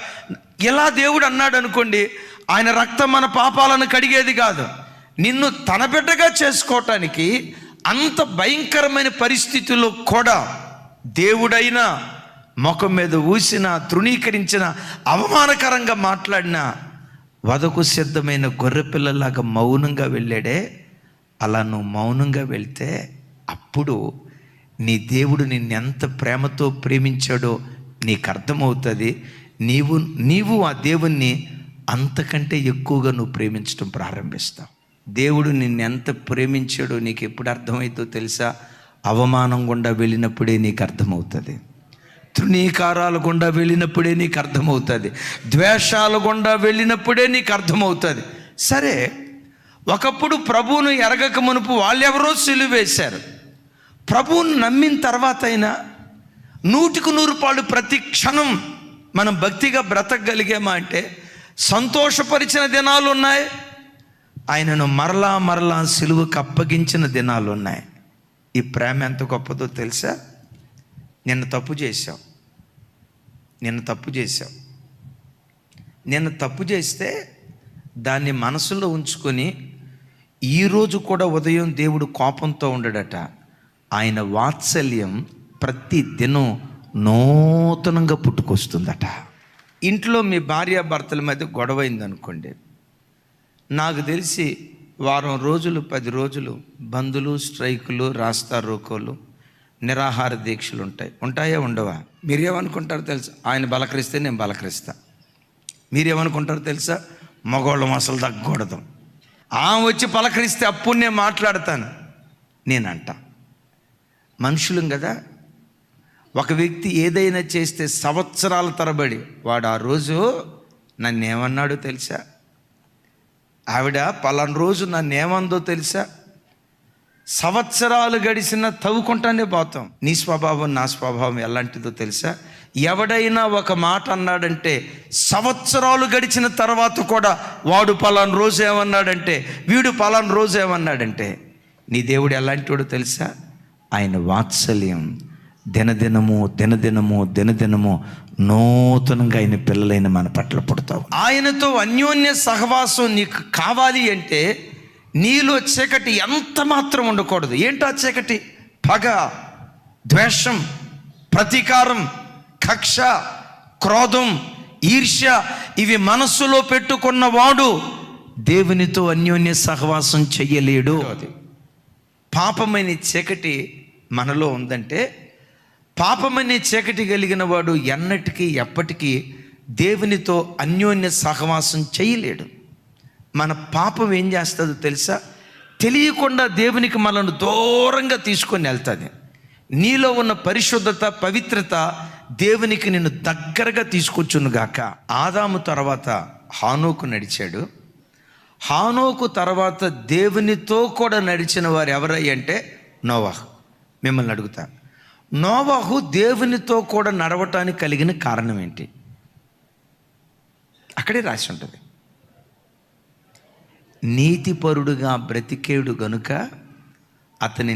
ఇలా దేవుడు అన్నాడు అనుకోండి, ఆయన రక్తం మన పాపాలను కడిగేది కాదు. నిన్ను తన బిడ్డగా చేసుకోవటానికి అంత భయంకరమైన పరిస్థితుల్లో కూడా దేవుడైనా ముఖం మీద ఊసిన, తృణీకరించిన, అవమానకరంగా మాట్లాడిన వదకు సిద్ధమైన గొర్రెపిల్లలాగా మౌనంగా వెళ్ళాడే. అలా నువ్వు మౌనంగా వెళ్తే అప్పుడు నీ దేవుడు నిన్నెంత ప్రేమతో ప్రేమించాడో నీకు అర్థమవుతుంది. నీవు ఆ దేవుణ్ణి అంతకంటే ఎక్కువగా నువ్వు ప్రేమించడం ప్రారంభిస్తావు. దేవుడు నిన్నెంత ప్రేమించాడో నీకు ఎప్పుడు అర్థమవుతుందో తెలుసా? అవమానం గుండా వెళ్ళినప్పుడే నీకు అర్థమవుతుంది. తృణీకారాల గుండా వెళ్ళినప్పుడే నీకు అర్థమవుతుంది. ద్వేషాల గుండా వెళ్ళినప్పుడే నీకు అర్థమవుతుంది. సరే, ఒకప్పుడు ప్రభువును ఎరగక మునుపు వాళ్ళెవరో సిలువ వేశారు. ప్రభువును నమ్మిన తర్వాత అయినా 100% ప్రతి క్షణం మనం భక్తిగా బ్రతకగలిగామా అంటే సంతోషపరిచిన దినాలు ఉన్నాయి, ఆయనను మరలా సిలువకు అప్పగించిన దినాలు ఉన్నాయి. ఈ ప్రేమ ఎంత గొప్పదో తెలుసా? నిన్న తప్పు చేస్తే దాన్ని మనసులో ఉంచుకొని ఈరోజు కూడా ఉదయం దేవుడు కోపంతో ఉండడట. ఆయన వాత్సల్యం ప్రతి దినం నూతనంగా పుట్టుకొస్తుందట. ఇంట్లో మీ భార్యాభర్తల మధ్య గొడవైందనుకోండి, నాకు తెలిసి వారం రోజులు 10 రోజులు బందులు, స్ట్రైకులు, రాస్తా రోకోలు, నిరాహార దీక్షలు ఉంటాయా ఉండవా? మీరేమనుకుంటారో తెలుసా? ఆయన బలకరిస్తే నేను బలకరిస్తా. మీరేమనుకుంటారో తెలుసా? మగవాళ్ళం అసలు తగ్గకూడదు, ఆమె వచ్చి పలకరిస్తే అప్పుడు నేను మాట్లాడతాను నేనంట. మనుషులం కదా. ఒక వ్యక్తి ఏదైనా చేస్తే సంవత్సరాల తరబడి వాడు ఆ రోజు నన్ను ఏమన్నాడో తెలుసా? ఆవిడ పలానా రోజు నన్ను ఏమందో తెలుసా? సంవత్సరాలు గడిచిన తవ్వుకుంటానే పోతాం. నీ స్వభావం నా స్వభావం ఎలాంటిదో తెలుసా? ఎవడైనా ఒక మాట అన్నాడంటే సంవత్సరాలు గడిచిన తర్వాత కూడా వాడు పలానా రోజు ఏమన్నాడంటే, వీడు పలానా రోజు ఏమన్నాడంటే, నీ దేవుడు ఎలాంటివాడో తెలుసా? ఆయన వాత్సల్యం దినదినము నూతనంగా ఆయన పిల్లలైన మన పట్ల పుడతావు. ఆయనతో అన్యోన్య సహవాసం నీకు కావాలి అంటే నీలో చీకటి ఎంత మాత్రం ఉండకూడదు. ఏంటా చీకటి? పగ, ద్వేషం, ప్రతీకారం, కక్ష, క్రోధం, ఈర్ష్య. ఇవి మనస్సులో పెట్టుకున్నవాడు దేవునితో అన్యోన్య సహవాసం చెయ్యలేడు. పాపమైన చీకటి మనలో ఉందంటే పాపమనే చీకటి కలిగిన వాడు ఎన్నటికీ ఎప్పటికీ దేవునితో అన్యోన్య సహవాసం చేయలేడు. మన పాపం ఏం చేస్తుందో తెలుసా? తెలియకుండా దేవునికి మనల్ని దూరంగా తీసుకొని వెళ్తుంది. నీలో ఉన్న పరిశుద్ధత, పవిత్రత దేవునికి నిన్ను దగ్గరగా తీసుకొచ్చునుగాక. ఆదాము తర్వాత హానోకు నడిచాడు. హానోకు తర్వాత దేవునితో కూడా నడిచిన వారు ఎవరయ్య అంటే నోవాహు. మిమ్మల్ని అడుగుతా, నోవాహు దేవునితో కూడా నడవటానికి కలిగిన కారణం ఏంటి? అక్కడే రాసి ఉంటుంది. నీతిపరుడుగా బ్రతికేడు గనుక అతని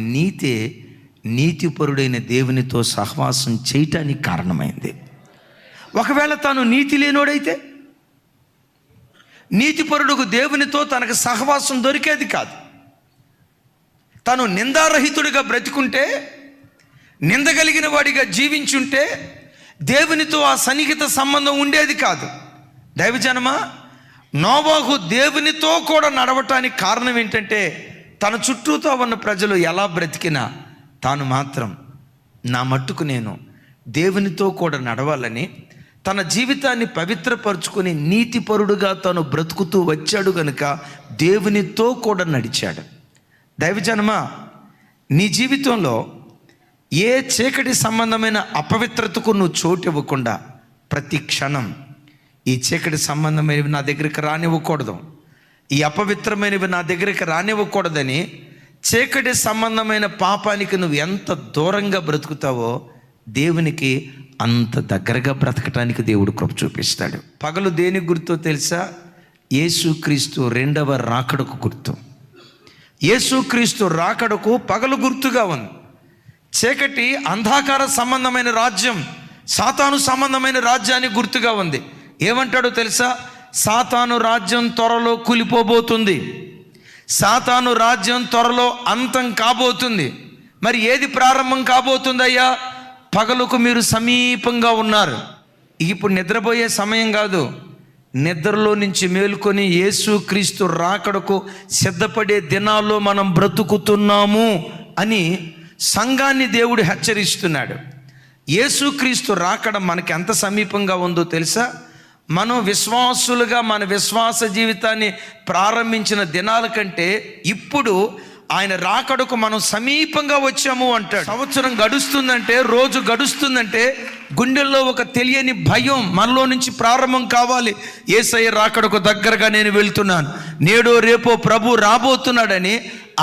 నీతిపరుడైన దేవునితో సహవాసం చేయటానికి కారణమైంది. ఒకవేళ తాను నీతి లేనోడైతే నీతిపరుడుకు దేవునితో తనకు సహవాసం దొరికేది కాదు. తను నిందారహితుడిగా బ్రతికుంటే, నిందగలిగిన వాడిగా జీవించుంటే దేవునితో ఆ సన్నిహిత సంబంధం ఉండేది కాదు. దైవజనమా, నోవాహు దేవునితో కూడా నడవటానికి కారణం ఏంటంటే తన చుట్టూతో ఉన్న ప్రజలు ఎలా బ్రతికినా తాను మాత్రం నా మట్టుకు నేను దేవునితో కూడా నడవాలని తన జీవితాన్ని పవిత్రపరుచుకొని నీతిపరుడుగా తను బ్రతుకుతూ వచ్చాడు గనుక దేవునితో కూడా నడిచాడు. దైవజనమా, నీ జీవితంలో ఏ చీకటి సంబంధమైన అపవిత్రతకు నువ్వు చోటు ఇవ్వకుండా ప్రతి క్షణం ఈ చీకటి సంబంధమైనవి నా దగ్గరికి రానివ్వకూడదు, ఈ అపవిత్రమైనవి నా దగ్గరికి రానివ్వకూడదని చీకటి సంబంధమైన పాపానికి నువ్వు ఎంత దూరంగా బ్రతుకుతావో దేవునికి అంత దగ్గరగా బ్రతకటానికి దేవుడు కృప చూపిస్తాడు. పగలు దేనికి గుర్తో తెలుసా? యేసుక్రీస్తు రెండవ రాకడకు గుర్తు. యేసుక్రీస్తు రాకడకు పగలు గుర్తుగా ఉంది. చీకటి అంధకార సంబంధమైన రాజ్యం, సాతాను సంబంధమైన రాజ్యానికి గుర్తుగా ఉంది. ఏమంటాడో తెలుసా? సాతాను రాజ్యం త్వరలో కూలిపోబోతుంది, సాతాను రాజ్యం త్వరలో అంతం కాబోతుంది. మరి ఏది ప్రారంభం కాబోతుందయ్యా? పగలుకు మీరు సమీపంగా ఉన్నారు. ఇప్పుడు నిద్రపోయే సమయం కాదు. నిద్రలో నుంచి మేలుకొని యేసుక్రీస్తు రాకడకు సిద్ధపడే దినాల్లో మనం బ్రతుకుతున్నాము అని సంఘాన్ని దేవుడు హెచ్చరిస్తున్నాడు. యేసుక్రీస్తు రాకడ మనకి ఎంత సమీపంగా ఉందో తెలుసా? మనం విశ్వాసులుగా మన విశ్వాస జీవితాన్ని ప్రారంభించిన దినాల కంటే ఇప్పుడు ఆయన రాకడకు మనం సమీపంగా వచ్చాము అంటాడు. సంవత్సరం గడుస్తుందంటే, రోజు గడుస్తుందంటే గుండెల్లో ఒక తెలియని భయం మనలో నుంచి ప్రారంభం కావాలి. యేసయ్య రాకడకు దగ్గరగా నేను వెళ్తున్నాను, నేడో రేపో ప్రభు రాబోతున్నాడని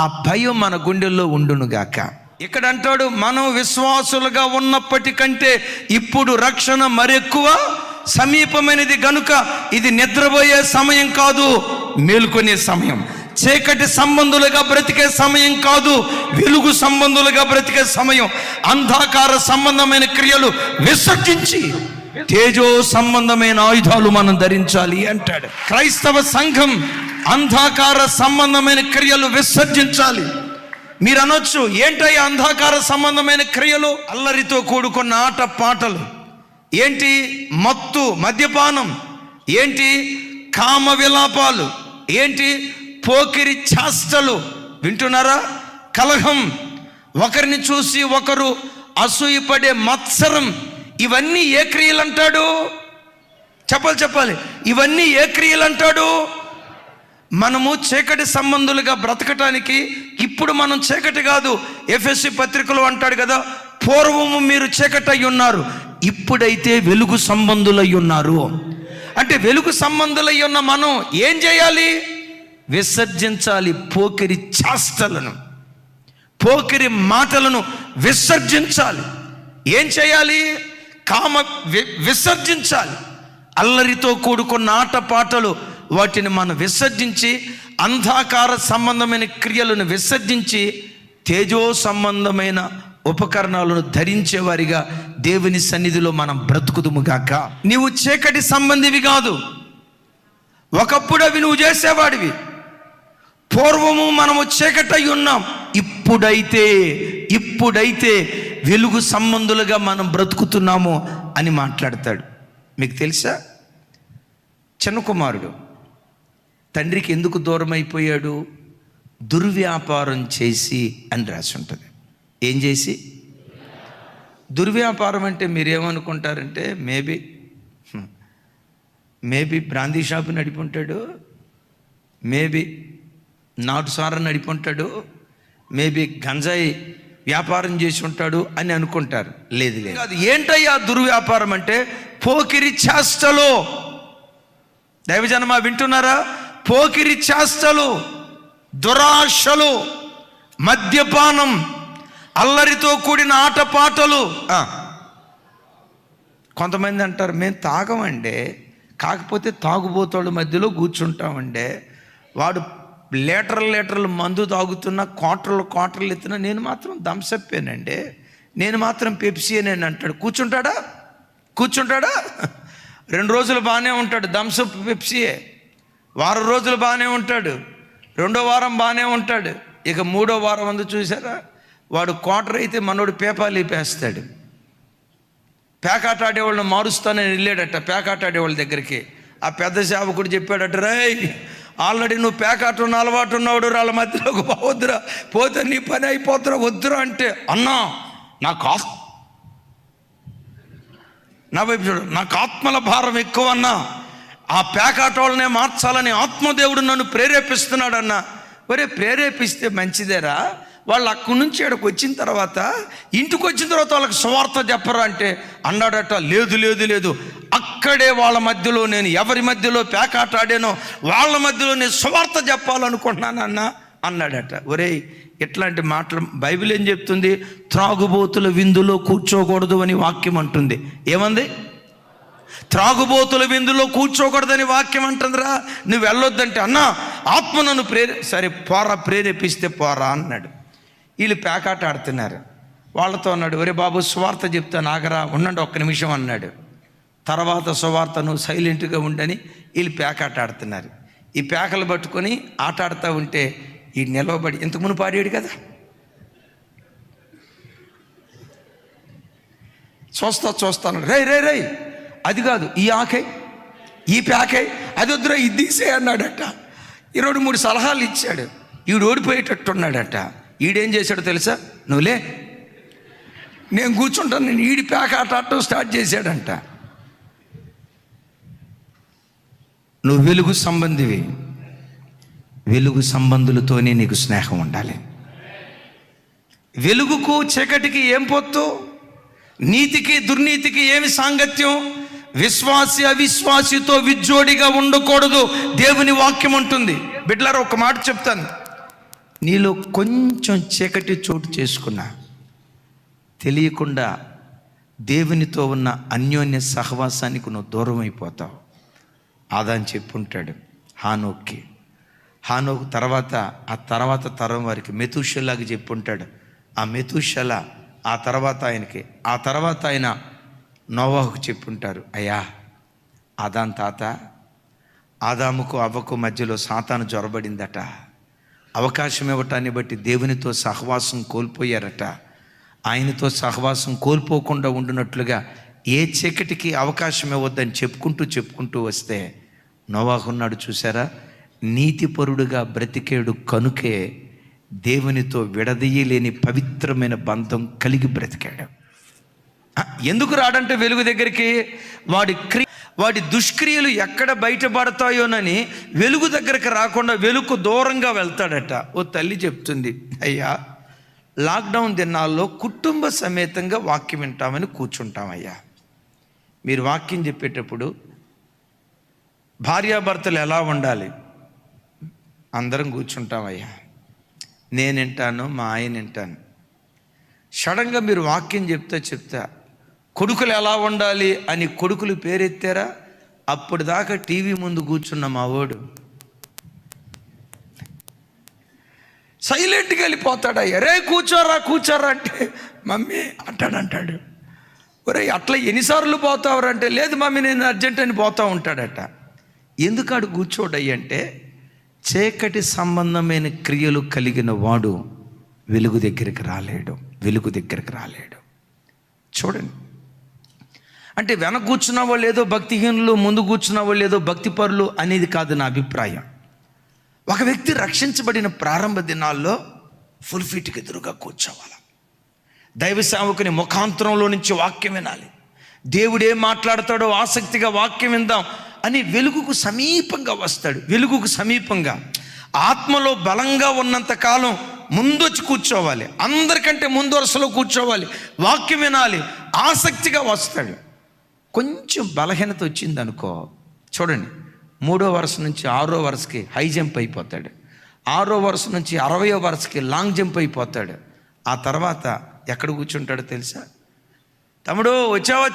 ఆ భయం మన గుండెల్లో ఉండునుగాక. ఇక్కడ అంటాడు, మనం విశ్వాసులుగా ఉన్నప్పటికంటే ఇప్పుడు రక్షణ మరెక్కువ సమీపమైనది గనుక ఇది నిద్రపోయే సమయం కాదు, మేలుకొనే సమయం. చీకటి సంబంధులుగా బ్రతికే సమయం కాదు, వెలుగు సంబంధులుగా బ్రతికే సమయం. అంధకార సంబంధమైన క్రియలు విసర్జించి తేజో సంబంధమైన ఆయుధాలు మనం ధరించాలి అంటాడు. క్రైస్తవ సంఘం అంధకార సంబంధమైన క్రియలు విసర్జించాలి. మీరు అనొచ్చు, ఏంటయ్యా అంధకార సంబంధమైన క్రియలు? అల్లరితో కూడుకున్న ఆట పాటలు ఏంటి, మత్తు మద్యపానం ఏంటి, కామ విలాపాలు ఏంటి, పోకిరి చేష్టలు వింటున్నారా, కలహం, ఒకరిని చూసి ఒకరు అసూయపడే మత్సరం, ఇవన్నీ ఏ క్రియలు అంటాడు? చెప్పాలి, ఇవన్నీ ఏ క్రియలు అంటాడు? మనము చీకటి సంబంధులుగా బ్రతకటానికి ఇప్పుడు మనం చీకటి కాదు. ఎఫెసీ పత్రికలో అంటాడు కదా, పూర్వము మీరు చీకటై ఉన్నారు, ఇప్పుడైతే వెలుగు సంబంధులై ఉన్నారు. అంటే వెలుగు సంబంధులై ఉన్న మనం ఏం చేయాలి? విసర్జించాలి పోకిరి చేష్టలను, పోకిరి మాటలను విసర్జించాలి. ఏం చేయాలి? కామ విసర్జించాలి. అల్లరితో కూడుకున్న ఆటపాటలు వాటిని మనం విసర్జించి, అంధకార సంబంధమైన క్రియలను విసర్జించి తేజో సంబంధమైన ఉపకరణాలను ధరించేవారిగా దేవుని సన్నిధిలో మనం బ్రతుకుదుముగాక. నీవు చీకటి సంబంధివి కాదు, ఒకప్పుడు అవి నువ్వు చేసేవాడివి. పూర్వము మనము చీకటై ఉన్నాం, ఇప్పుడైతే వెలుగు సంబంధులుగా మనం బ్రతుకుతున్నాము అని మాట్లాడతాడు. మీకు తెలుసా, చిన్న కుమారుడు తండ్రికి ఎందుకు దూరం అయిపోయాడు? దుర్వ్యాపారం చేసి అని రాసి ఉంటుంది. ఏం చేసి? దుర్వ్యాపారం అంటే మీరేమనుకుంటారంటే మేబీ బ్రాందీ షాపు నడిపి ఉంటాడు, మేబీ నాటుసారా నడిపి ఉంటాడు, మేబీ గంజాయి వ్యాపారం చేసి ఉంటాడు అని అనుకుంటారు. లేదు అది ఏంటయ్యా దుర్వ్యాపారం అంటే పోకిరి చేష్టలు. దైవజనమా వింటున్నారా? పోకిరి చేష్టలు, దురాశలు, మద్యపానం, అల్లరితో కూడిన ఆటపాటలు. కొంతమంది అంటారు మేము తాగమండే, కాకపోతే తాగుబోతోళ్ళ మధ్యలో కూర్చుంటామండే. వాడు లీటర్లు మందు తాగుతున్నా, క్వార్టర్లు ఎత్తున్నా, నేను మాత్రం థమ్సప్పేనండి, నేను మాత్రం పెప్సీనేని అంటాడు. కూర్చుంటాడా? 2 రోజులు బాగానే ఉంటాడు, థమ్సప్ పెప్సీయే. వారం రోజులు బాగానే ఉంటాడు, 2వ వారం బాగానే ఉంటాడు. ఇక 3వ వారం అందు చూసారా, వాడు క్వార్టర్ అయితే మనోడు పేపాలు లేపేస్తాడు. పేకాట ఆడేవాళ్ళని మారుస్తానని వెళ్ళాడట పేకాట ఆడేవాళ్ళ దగ్గరికి. ఆ పెద్ద సేవకుడు చెప్పాడట, రేయ్ ఆల్రెడీ నువ్వు పేకాట అలవాటు ఉన్నాడు, వాళ్ళ మధ్యలోకి పోవద్దురా, పోతే నీ పని అయిపోతురా, వద్దురా అంటే, అన్నా నా వైపు చూడు, నాకు ఆత్మల భారం ఎక్కువ అన్నా, ఆ పేకాట వాళ్ళనే మార్చాలని ఆత్మదేవుడు నన్ను ప్రేరేపిస్తున్నాడు అన్నా. ఒరే ప్రేరేపిస్తే మంచిదేరా, వాళ్ళు అక్కడి నుంచి ఇక్కడికి వచ్చిన తర్వాత, ఇంటికి వచ్చిన తర్వాత వాళ్ళకి సువార్త చెప్పరా అంటే అన్నాడట, లేదు అక్కడే వాళ్ళ మధ్యలో, నేను ఎవరి మధ్యలో పేకాట ఆడానో వాళ్ళ మధ్యలో నేను సువార్త చెప్పాలనుకుంటున్నానన్న అన్నాడట. ఒరేయ్ ఇట్లాంటి మాటలు బైబిల్ ఏం చెప్తుంది? త్రాగుబోతుల విందులో కూర్చోకూడదు అని వాక్యం అంటుంది. ఏమంది? త్రాగుబోతుల విందులో కూర్చోకూడదని వాక్యం అంటుందిరా. నువ్వు వెళ్ళొద్దంటే అన్నా ఆత్మ నన్ను సరే పోరా, ప్రేరేపిస్తే పోరా అన్నాడు. వీళ్ళు పేకాట ఆడుతున్నారు. వాళ్ళతో అన్నాడు, ఒరే బాబు సువార్త చెప్తాను ఆగరా, ఉండండి ఒక్క నిమిషం అన్నాడు. తర్వాత సువార్త నువ్వు సైలెంట్గా ఉండని వీళ్ళు పేకాట ఆడుతున్నారు. ఈ పేకలు పట్టుకొని ఆట ఆడుతూ ఉంటే ఈ నిలవబడి ఇంతకుముందు పాడాడు కదా, చూస్తాను రే అది కాదు, ఈ ఆకే, ఈ ప్యాకే, అది వద్దురా, ఇది తీసే అన్నాడట. 2-3 సలహాలు ఇచ్చాడు. ఈడు ఓడిపోయేటట్టున్నాడట. ఈడేం చేశాడో తెలుసా? నువ్వులే నేను కూర్చుంటాను, నేను ఈడి ప్యాక ఆట ఆడటం స్టార్ట్ చేశాడంట. నువ్వు వెలుగు సంబంధివి, వెలుగు సంబంధులతోనే నీకు స్నేహం ఉండాలి. వెలుగుకు చీకటికి ఏం పొత్తు? నీతికి దుర్నీతికి ఏమి సాంగత్యం? విశ్వాసి అవిశ్వాసితో విజ్జోడిగా ఉండకూడదు, దేవుని వాక్యం ఉంటుంది. బిడ్డలారా ఒక మాట చెప్తాను, నీలో కొంచెం చీకటి చోటు చేసుకున్నా తెలియకుండా దేవునితో ఉన్న అన్యోన్య సహవాసానికి నువ్వు దూరం అయిపోతావు. ఆదాని చెప్పుంటాడు హానోకు తర్వాత ఆ తర్వాత తరం వారికి మెతూషలాగా చెప్పుంటాడు. ఆ మెతూషల ఆ తర్వాత ఆయనకి, ఆ తర్వాత ఆయన నోవాహుకు చెప్పుంటారు, అయ్యా ఆదాం తాత, ఆదాముకు అవ్వకు మధ్యలో సాతాను జొరబడిందట, అవకాశం ఇవ్వటాన్ని బట్టి దేవునితో సహవాసం కోల్పోయారట. ఆయనతో సహవాసం కోల్పోకుండా ఉండినట్లుగా ఏ చీకటికి అవకాశం ఇవ్వద్దని చెప్పుకుంటూ వస్తే నోవాహున్నాడు చూసారా, నీతిపరుడుగా బ్రతికేడు కనుకే దేవునితో విడదీయలేని పవిత్రమైన బంధం కలిగి బ్రతికాడు. ఎందుకు రాడంటే వెలుగు దగ్గరికి, వాడి దుష్క్రియలు ఎక్కడ బయటపడతాయోనని వెలుగు దగ్గరికి రాకుండా వెలుగు దూరంగా వెళ్తాడట. ఓ తల్లి చెప్తుంది, అయ్యా లాక్డౌన్ దినాల్లో కుటుంబ సమేతంగా వాక్యం వింటామని కూర్చుంటామయ్యా. మీరు వాక్యం చెప్పేటప్పుడు భార్యాభర్తలు ఎలా ఉండాలి? అందరం కూర్చుంటామయ్యా, నేను వింటాను, మా ఆయన వింటాను. సడన్గా మీరు వాక్యం చెప్తా కొడుకులు ఎలా ఉండాలి అని కొడుకులు పేరెత్తారా? అప్పుడు దాకా టీవీ ముందు కూర్చున్న మా వాడు సైలెంట్గా వెళ్ళిపోతాడయ్యా. రే కూర్చోరా అంటే మమ్మీ అంటాడు. ఒరే అట్లా ఎన్నిసార్లు పోతావురంటే, లేదు మమ్మీ నేను అర్జెంట్ అని పోతూ ఉంటాడట. ఎందుకాడు కూర్చోడయ్య అంటే, చీకటి సంబంధమైన క్రియలు కలిగిన వాడు వెలుగు దగ్గరికి రాలేడు. చూడండి, అంటే వెనక కూర్చున్న వాళ్ళు ఏదో భక్తిహీనులు, ముందు కూర్చున్న వాళ్ళు ఏదో భక్తిపరులు అనేది కాదు నా అభిప్రాయం. ఒక వ్యక్తి రక్షించబడిన ప్రారంభ దినాల్లో ఫుల్ ఫీట్కి ఎదురుగా కూర్చోవాలి. దైవ సేవకుని ముఖాంతరంలో నుంచి వాక్యం వినాలి. దేవుడు ఏం మాట్లాడతాడో ఆసక్తిగా వాక్యం విందాం అని వెలుగుకు సమీపంగా వస్తాడు. వెలుగుకు సమీపంగా ఆత్మలో బలంగా ఉన్నంత కాలం ముందొచ్చి కూర్చోవాలి, అందరికంటే ముందు వరుసలో కూర్చోవాలి, వాక్యం వినాలి, ఆసక్తిగా వస్తాడు. కొంచెం బలహీనత వచ్చింది అనుకో, చూడండి 3వ వరుస నుంచి 6వ వరుసకి హై జంప్ అయిపోతాడు, 6వ వరుస నుంచి 60వ వరుసకి లాంగ్ జంప్ అయిపోతాడు. ఆ తర్వాత ఎక్కడ కూర్చుంటాడో తెలుసా? తమ్ముడు వచ్చావా?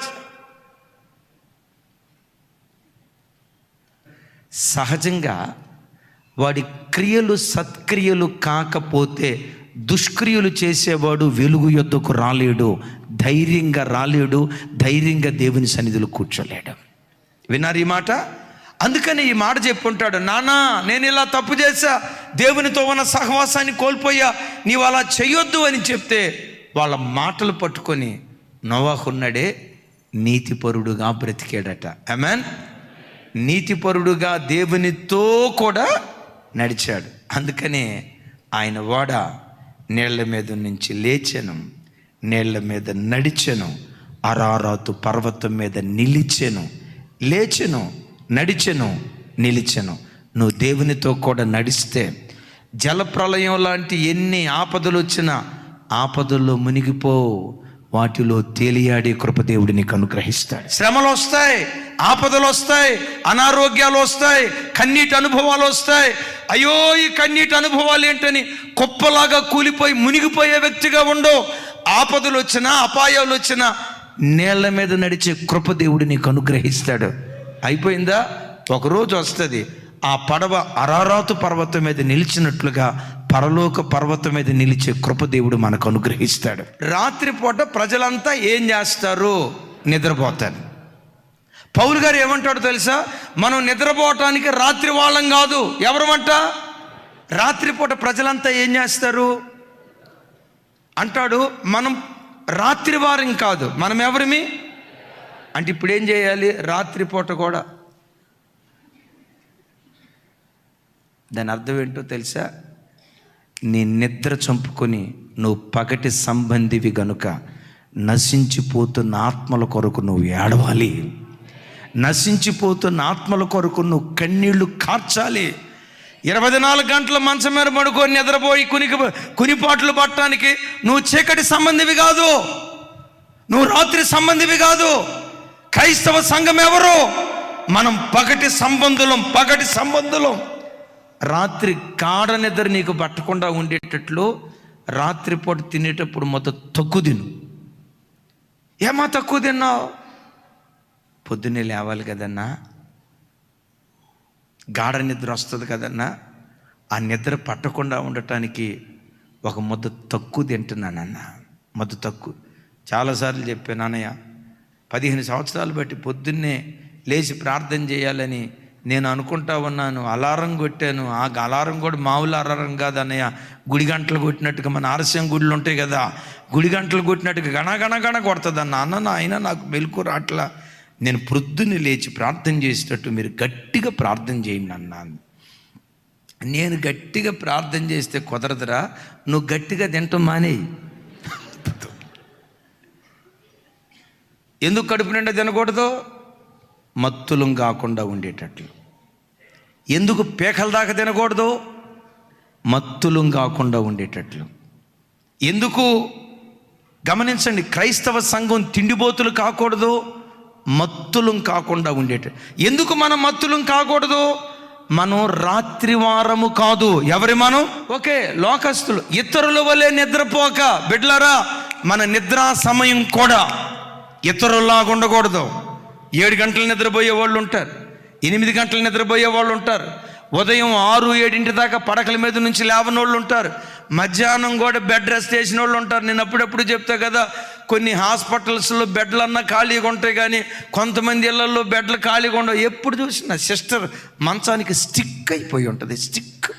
సహజంగా వాడి క్రియలు సత్క్రియలు కాకపోతే దుష్క్రియలు చేసేవాడు వెలుగు యొద్దకు రాలేడు, ధైర్యంగా రాలేడు, ధైర్యంగా దేవుని సన్నిధిలో కూర్చోలేడు. విన్నారు ఈ మాట? అందుకని ఈ మాట చెప్పుంటాడు, నానా నేను ఇలా తప్పు చేశా, దేవునితో ఉన్న సహవాసాన్ని కోల్పోయా, నీవు అలా చెయ్యొద్దు అని చెప్తే వాళ్ళ మాటలు పట్టుకొని నోవాహున్నాడే నీతిపరుడుగా బ్రతికాడట. ఆమేన్. నీతిపరుడుగా దేవునితో కూడా నడిచాడు. అందుకనే ఆయన ఓడ నీళ్ల మీద నుంచి లేచెను, నీళ్ల మీద నడిచెను, అరారాతు పర్వతం మీద నిలిచెను. లేచెను, నడిచెను, నిలిచెను. నువ్వు దేవునితో కూడా నడిస్తే జలప్రలయం లాంటి ఎన్ని ఆపదలు వచ్చినా ఆపదల్లో మునిగిపో, వాటిలో తేలియాడే కృపదేవుడు నీకు అనుగ్రహిస్తాడు. శ్రమలు వస్తాయి, ఆపదలు వస్తాయి, అనారోగ్యాలు వస్తాయి, కన్నీటి అనుభవాలు వస్తాయి. అయ్యో ఈ కన్నీటి అనుభవాలు ఏంటని కుప్పలాగా కూలిపోయి మునిగిపోయే వ్యక్తిగా ఉండవు. ఆపదలు వచ్చినా అపాయాలు వచ్చినా నీళ్ల మీద నడిచే కృపదేవుడు నీకు అనుగ్రహిస్తాడు. అయిపోయిందా? ఒకరోజు వస్తుంది ఆ పడవ అరారాతు పర్వతం మీద నిలిచినట్లుగా పరలోక పర్వతం మీద నిలిచే కృపదేవుడు మనకు అనుగ్రహిస్తాడు. రాత్రిపూట ప్రజలంతా ఏం చేస్తారు? నిద్రపోతారు. పౌలు గారు ఏమంటాడు తెలుసా? మనం నిద్రపోవటానికి రాత్రి వాళ్ళం కాదు. ఎవరమంట? రాత్రిపూట ప్రజలంతా ఏం చేస్తారు అంటాడు. మనం రాత్రి వారం కాదు, మనం ఎవరిమి అంటే ఇప్పుడు ఏం చేయాలి? రాత్రిపూట కూడా. దాని అర్థం ఏంటో తెలుసా? నీ నిద్ర చంపుకొని నువ్వు పగటి సంబంధివి గనుక నశించిపోతున్న ఆత్మల కొరకు నువ్వు ఏడవాలి, నశించిపోతున్న ఆత్మల కొరకు నువ్వు కన్నీళ్లు కార్చాలి. 24 గంటల మంచం మీద పడుకొని నిద్రపోయి కునిపాట్లు పట్టడానికి నువ్వు చీకటి సంబంధివి కాదు, నువ్వు రాత్రి సంబంధివి కాదు. క్రైస్తవ సంఘం ఎవరు? మనం పగటి సంబంధులం, పగటి సంబంధులం. రాత్రి గాఢ నిద్ర నీకు పట్టకుండా ఉండేటట్లు రాత్రిపూట తినేటప్పుడు మొత్తం తక్కువ తిను. ఏమా తక్కువ తిన్నావు? పొద్దున్నే లేవాలి కదన్నా, గాఢ నిద్ర వస్తుంది కదన్నా. ఆ నిద్ర పట్టకుండా ఉండటానికి ఒక ముద్ద తక్కువ తింటున్నానన్నా, ముద్ద తక్కువ. చాలాసార్లు చెప్పాను అన్నయ్య, 15 సంవత్సరాలు బట్టి పొద్దున్నే లేచి ప్రార్థన చేయాలని నేను అనుకుంటా ఉన్నాను. అలారం కొట్టాను. ఆ అలారం కూడా మామూలు అలారం కాదు అన్నయ్య, గుడి గంటలు కొట్టినట్టుగా. మన ఆలస్యం గుళ్ళు ఉంటాయి కదా, గుడి గంటలు కొట్టినట్టుగా గణ కొడుతుంది అన్న. అయినా నాకు మెలకు రాట్లా. నేను పొద్దున్నే లేచి ప్రార్థన చేసేటట్టు మీరు గట్టిగా ప్రార్థన చేయండి అన్నాను. నేను గట్టిగా ప్రార్థన చేస్తే కుదరదురా, నువ్వు గట్టిగా తింటాం మానేయి. ఎందుకు కడుపు నిండా తినకూడదు? మత్తులం కాకుండా ఉండేటట్లు. ఎందుకు పేకల దాకా తినకూడదు? మత్తులం కాకుండా ఉండేటట్లు. ఎందుకు? గమనించండి, క్రైస్తవ సంఘం తిండిబోతులు కాకూడదు, మత్తులం కాకుండా ఉండేటట్లు. ఎందుకు మనం మత్తులం కాకూడదు? మనం రాత్రివారము కాదు. ఎవరి మనం? ఓకే, లోకస్తులు. ఇతరుల వలె నిద్రపోక బిడ్డలారా, మన నిద్రా సమయం కూడా ఇతరుల్లాగా ఉండకూడదు. 7 గంటలు నిద్రపోయే వాళ్ళు ఉంటారు, 8 గంటలు నిద్రపోయే వాళ్ళు ఉంటారు, ఉదయం 6-7 దాకా పడకల మీద నుంచి లేవని వాళ్ళు ఉంటారు, మధ్యాహ్నం కూడా బెడ్ రెస్ట్ చేసిన వాళ్ళు ఉంటారు. నేను అప్పుడప్పుడు చెప్తా కదా, కొన్ని హాస్పిటల్స్లో బెడ్లు అన్నా ఖాళీగా ఉంటాయి, కానీ కొంతమంది ఇళ్లలో బెడ్లు ఖాళీగా ఉండవు. ఎప్పుడు చూసినా సిస్టర్ మంచానికి స్టిక్ అయిపోయి ఉంటుంది, స్టిక్.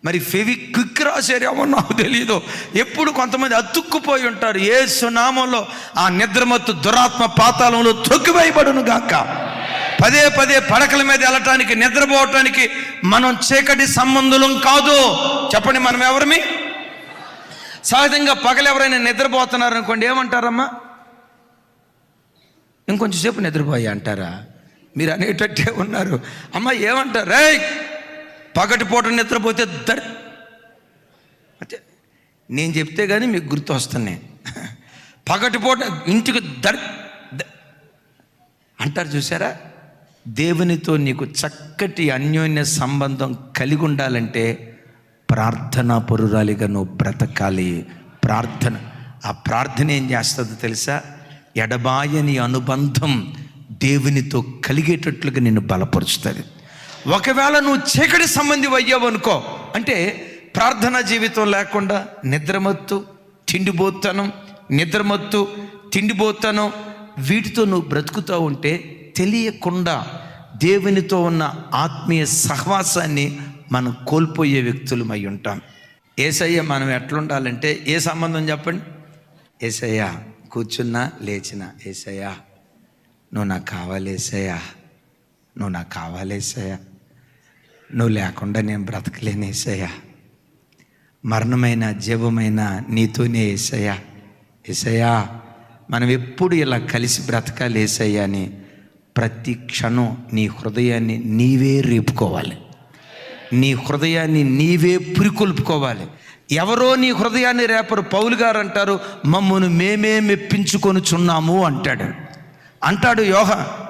మరి ఫెవిక్విక్ రాశారేమో నాకు తెలియదు. ఎప్పుడు కొంతమంది అతుక్కుపోయి ఉంటారు. యేసు నామంలో ఆ నిద్రమత్తు దురాత్మ పాతాళంలో త్రొక్కివేయబడును గాక. పదే పడకల మీద వెళ్ళటానికి, నిద్రపోవటానికి మనం చీకటి సంబంధులం కాదు. చెప్పండి, మనం ఎవరిమి? సహజంగా పగలు ఎవరైనా నిద్రపోతున్నారు అనుకోండి, ఏమంటారమ్మా? ఇంకొంచెం సేపు నిద్రపోయి అంటారా? మీరు అనేటట్టే ఉన్నారు. అమ్మ ఏమంటారు? రే పగటిపూట నిద్రపోతే అంటే నేను చెప్తే కానీ మీకు గుర్తు వస్తున్నాయి. పగటిపూట ఇంటికి అంటారు చూసారా? దేవునితో నీకు చక్కటి అన్యోన్య సంబంధం కలిగి ఉండాలంటే ప్రార్థనా పరురాలిగా నువ్వు బ్రతకాలి. ప్రార్థన, ఆ ప్రార్థన ఏం చేస్తుందో తెలుసా? ఎడబాయని అనుబంధం దేవునితో కలిగేటట్లుగా నిన్ను బలపరుస్తుంది. ఒకవేళ నువ్వు చీకటి సంబంధి అయ్యావు అనుకో, అంటే ప్రార్థనా జీవితం లేకుండా నిద్రమత్తు, తిండిపోతాను, నిద్రమత్తు, తిండిపోతాను, వీటితో నువ్వు బ్రతుకుతూ ఉంటే తెలియకుండా దేవునితో ఉన్న ఆత్మీయ సహవాసాన్ని మనం కోల్పోయే వ్యక్తులమై ఉంటాం. యేసయ్య మనం ఎట్లుండాలంటే, ఏ సంబంధం చెప్పండి? యేసయ్య కూర్చున్నా లేచినా, యేసయ్య నువ్వు నాకు కావాలి, యేసయ్య నువ్వు నాకు కావాలి, యేసయ్య నువ్వు లేకుండా నేను బ్రతకలేను, యేసయ్య మరణమైన జీవమైన నీతోనే, యేసయ్య యేసయ్య మనం ఎప్పుడు ఇలా కలిసి బ్రతకాలి యేసయ్య అని ప్రతి క్షణం నీ హృదయాన్ని నీవే రేపుకోవాలి. నీ హృదయాన్ని నీవే పురికొల్పుకోవాలి. ఎవరో నీ హృదయాన్ని రేపరు. పౌలు గారు అంటారు, మమ్మను మేమే మెప్పించుకొనుచున్నాము అంటాడు.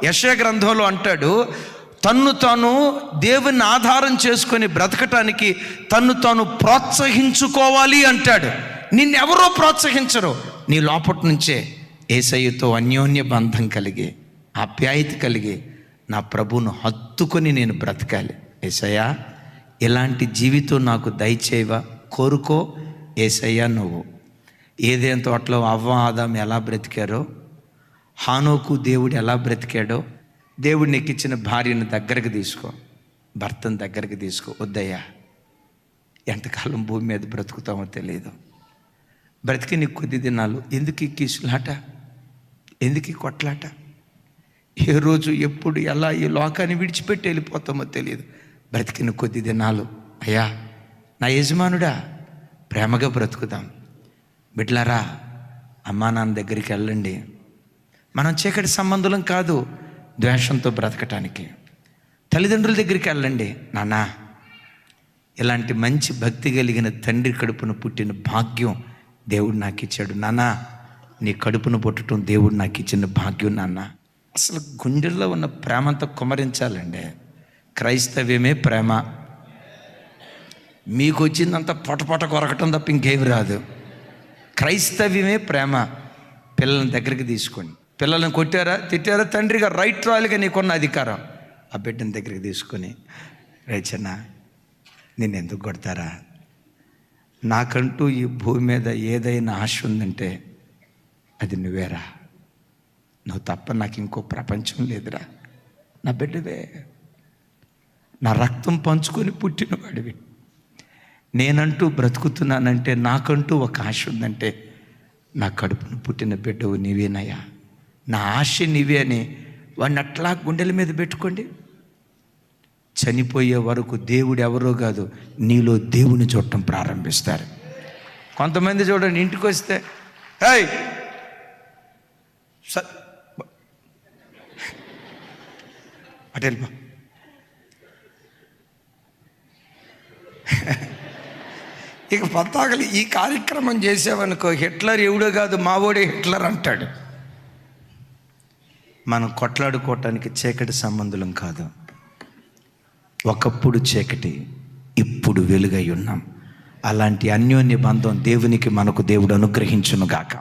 యెషయా గ్రంథంలో అంటాడు, తన్ను తాను దేవుని ఆధారం చేసుకొని బ్రతకటానికి తన్ను తాను ప్రోత్సహించుకోవాలి అంటాడు. నిన్నెవరో ప్రోత్సహించరు. నీ లోపటి నుంచే యేసయ్యతో అన్యోన్య బంధం కలిగి, ఆప్యాయత కలిగి, నా ప్రభువును హత్తుకొని నేను బ్రతకాలి. యేసయ్యా ఇలాంటి జీవితం నాకు దయచేయవా? కోరుకో యేసయ్యా. నువ్వు ఏదేం తోటలో అవ్వ ఆదాము ఎలా బ్రతికారో, హానోకు దేవుడు ఎలా బ్రతికాడో, దేవుడు నీకు ఇచ్చిన భార్యను దగ్గరకు తీసుకో, భర్తను దగ్గరికి తీసుకో. వద్దయ్యా, ఎంతకాలం భూమి మీద బ్రతుకుతామో తెలియదు. బ్రతికి నీకు కొద్ది దినాలు ఎందుకు ఈ కీసులాట, ఎందుకు ఈ కొట్లాట? ఏ రోజు ఎప్పుడు ఎలా ఈ లోకాన్ని విడిచిపెట్టి వెళ్ళిపోతామో తెలియదు. బ్రతికిన కొద్ది దినాలు అయ్యా నా యజమానుడా ప్రేమగా బ్రతుకుదాం. బిడ్లారా, అమ్మా నాన్న దగ్గరికి వెళ్ళండి. మనం చీకటి సంబంధులం కాదు ద్వేషంతో బ్రతకటానికి. తల్లిదండ్రుల దగ్గరికి వెళ్ళండి. నాన్న ఇలాంటి మంచి భక్తి కలిగిన తండ్రి కడుపును పుట్టిన భాగ్యం దేవుడు నాకు ఇచ్చాడు. నాన్న నీ కడుపును పుట్టడం దేవుడు నాకు ఇచ్చిన భాగ్యం. నాన్న అసలు గుండెల్లో ఉన్న ప్రేమంతా కుమరించాలండి. క్రైస్తవ్యమే ప్రేమ. మీకు వచ్చిందంతా పొటపొట కొరకటం తప్ప ఇంకేమి రాదు. క్రైస్తవ్యమే ప్రేమ. పిల్లల్ని దగ్గరికి తీసుకోండి. పిల్లల్ని కొట్టారా, తిట్టారా, తండ్రిగా రైట్ రాయల్గా నీకున్న అధికారం ఆ బిడ్డని దగ్గరికి తీసుకొని, రేచన్న నేను ఎందుకు కొడతారా? నాకంటూ ఈ భూమి మీద ఏదైనా ఆశ ఉందంటే అది నువ్వేరా. నువ్వు తప్ప నాకు ఇంకో ప్రపంచం లేదురా. నా బిడ్డవే, నా రక్తం పంచుకొని పుట్టినవాడివి. నేనంటూ బ్రతుకుతున్నానంటే, నాకంటూ ఒక ఆశ ఉందంటే నా కడుపును పుట్టిన బిడ్డవు నీవేనయ్యా, నా ఆశ నీవే అని వాడిని అట్లా గుండెల మీద పెట్టుకోండి. చనిపోయే వరకు దేవుడు ఎవరో కాదు, నీలో దేవుని చూడటం ప్రారంభిస్తారు. కొంతమంది చూడండి, ఇంటికి వస్తే హేయ్ అటు వెళ్ళిపో, ఇక పద్దాకలు ఈ కార్యక్రమం చేసావనుకో, హిట్లర్ ఎవడో కాదు మావోడే హిట్లర్ అంటాడు. మనం కొట్లాడుకోవటానికి చీకటి సంబంధులం కాదు. ఒకప్పుడు చీకటి, ఇప్పుడు వెలుగై ఉన్నాం. అలాంటి అన్యోన్య బంధం దేవునికి మనకు దేవుడు అనుగ్రహించును గాక.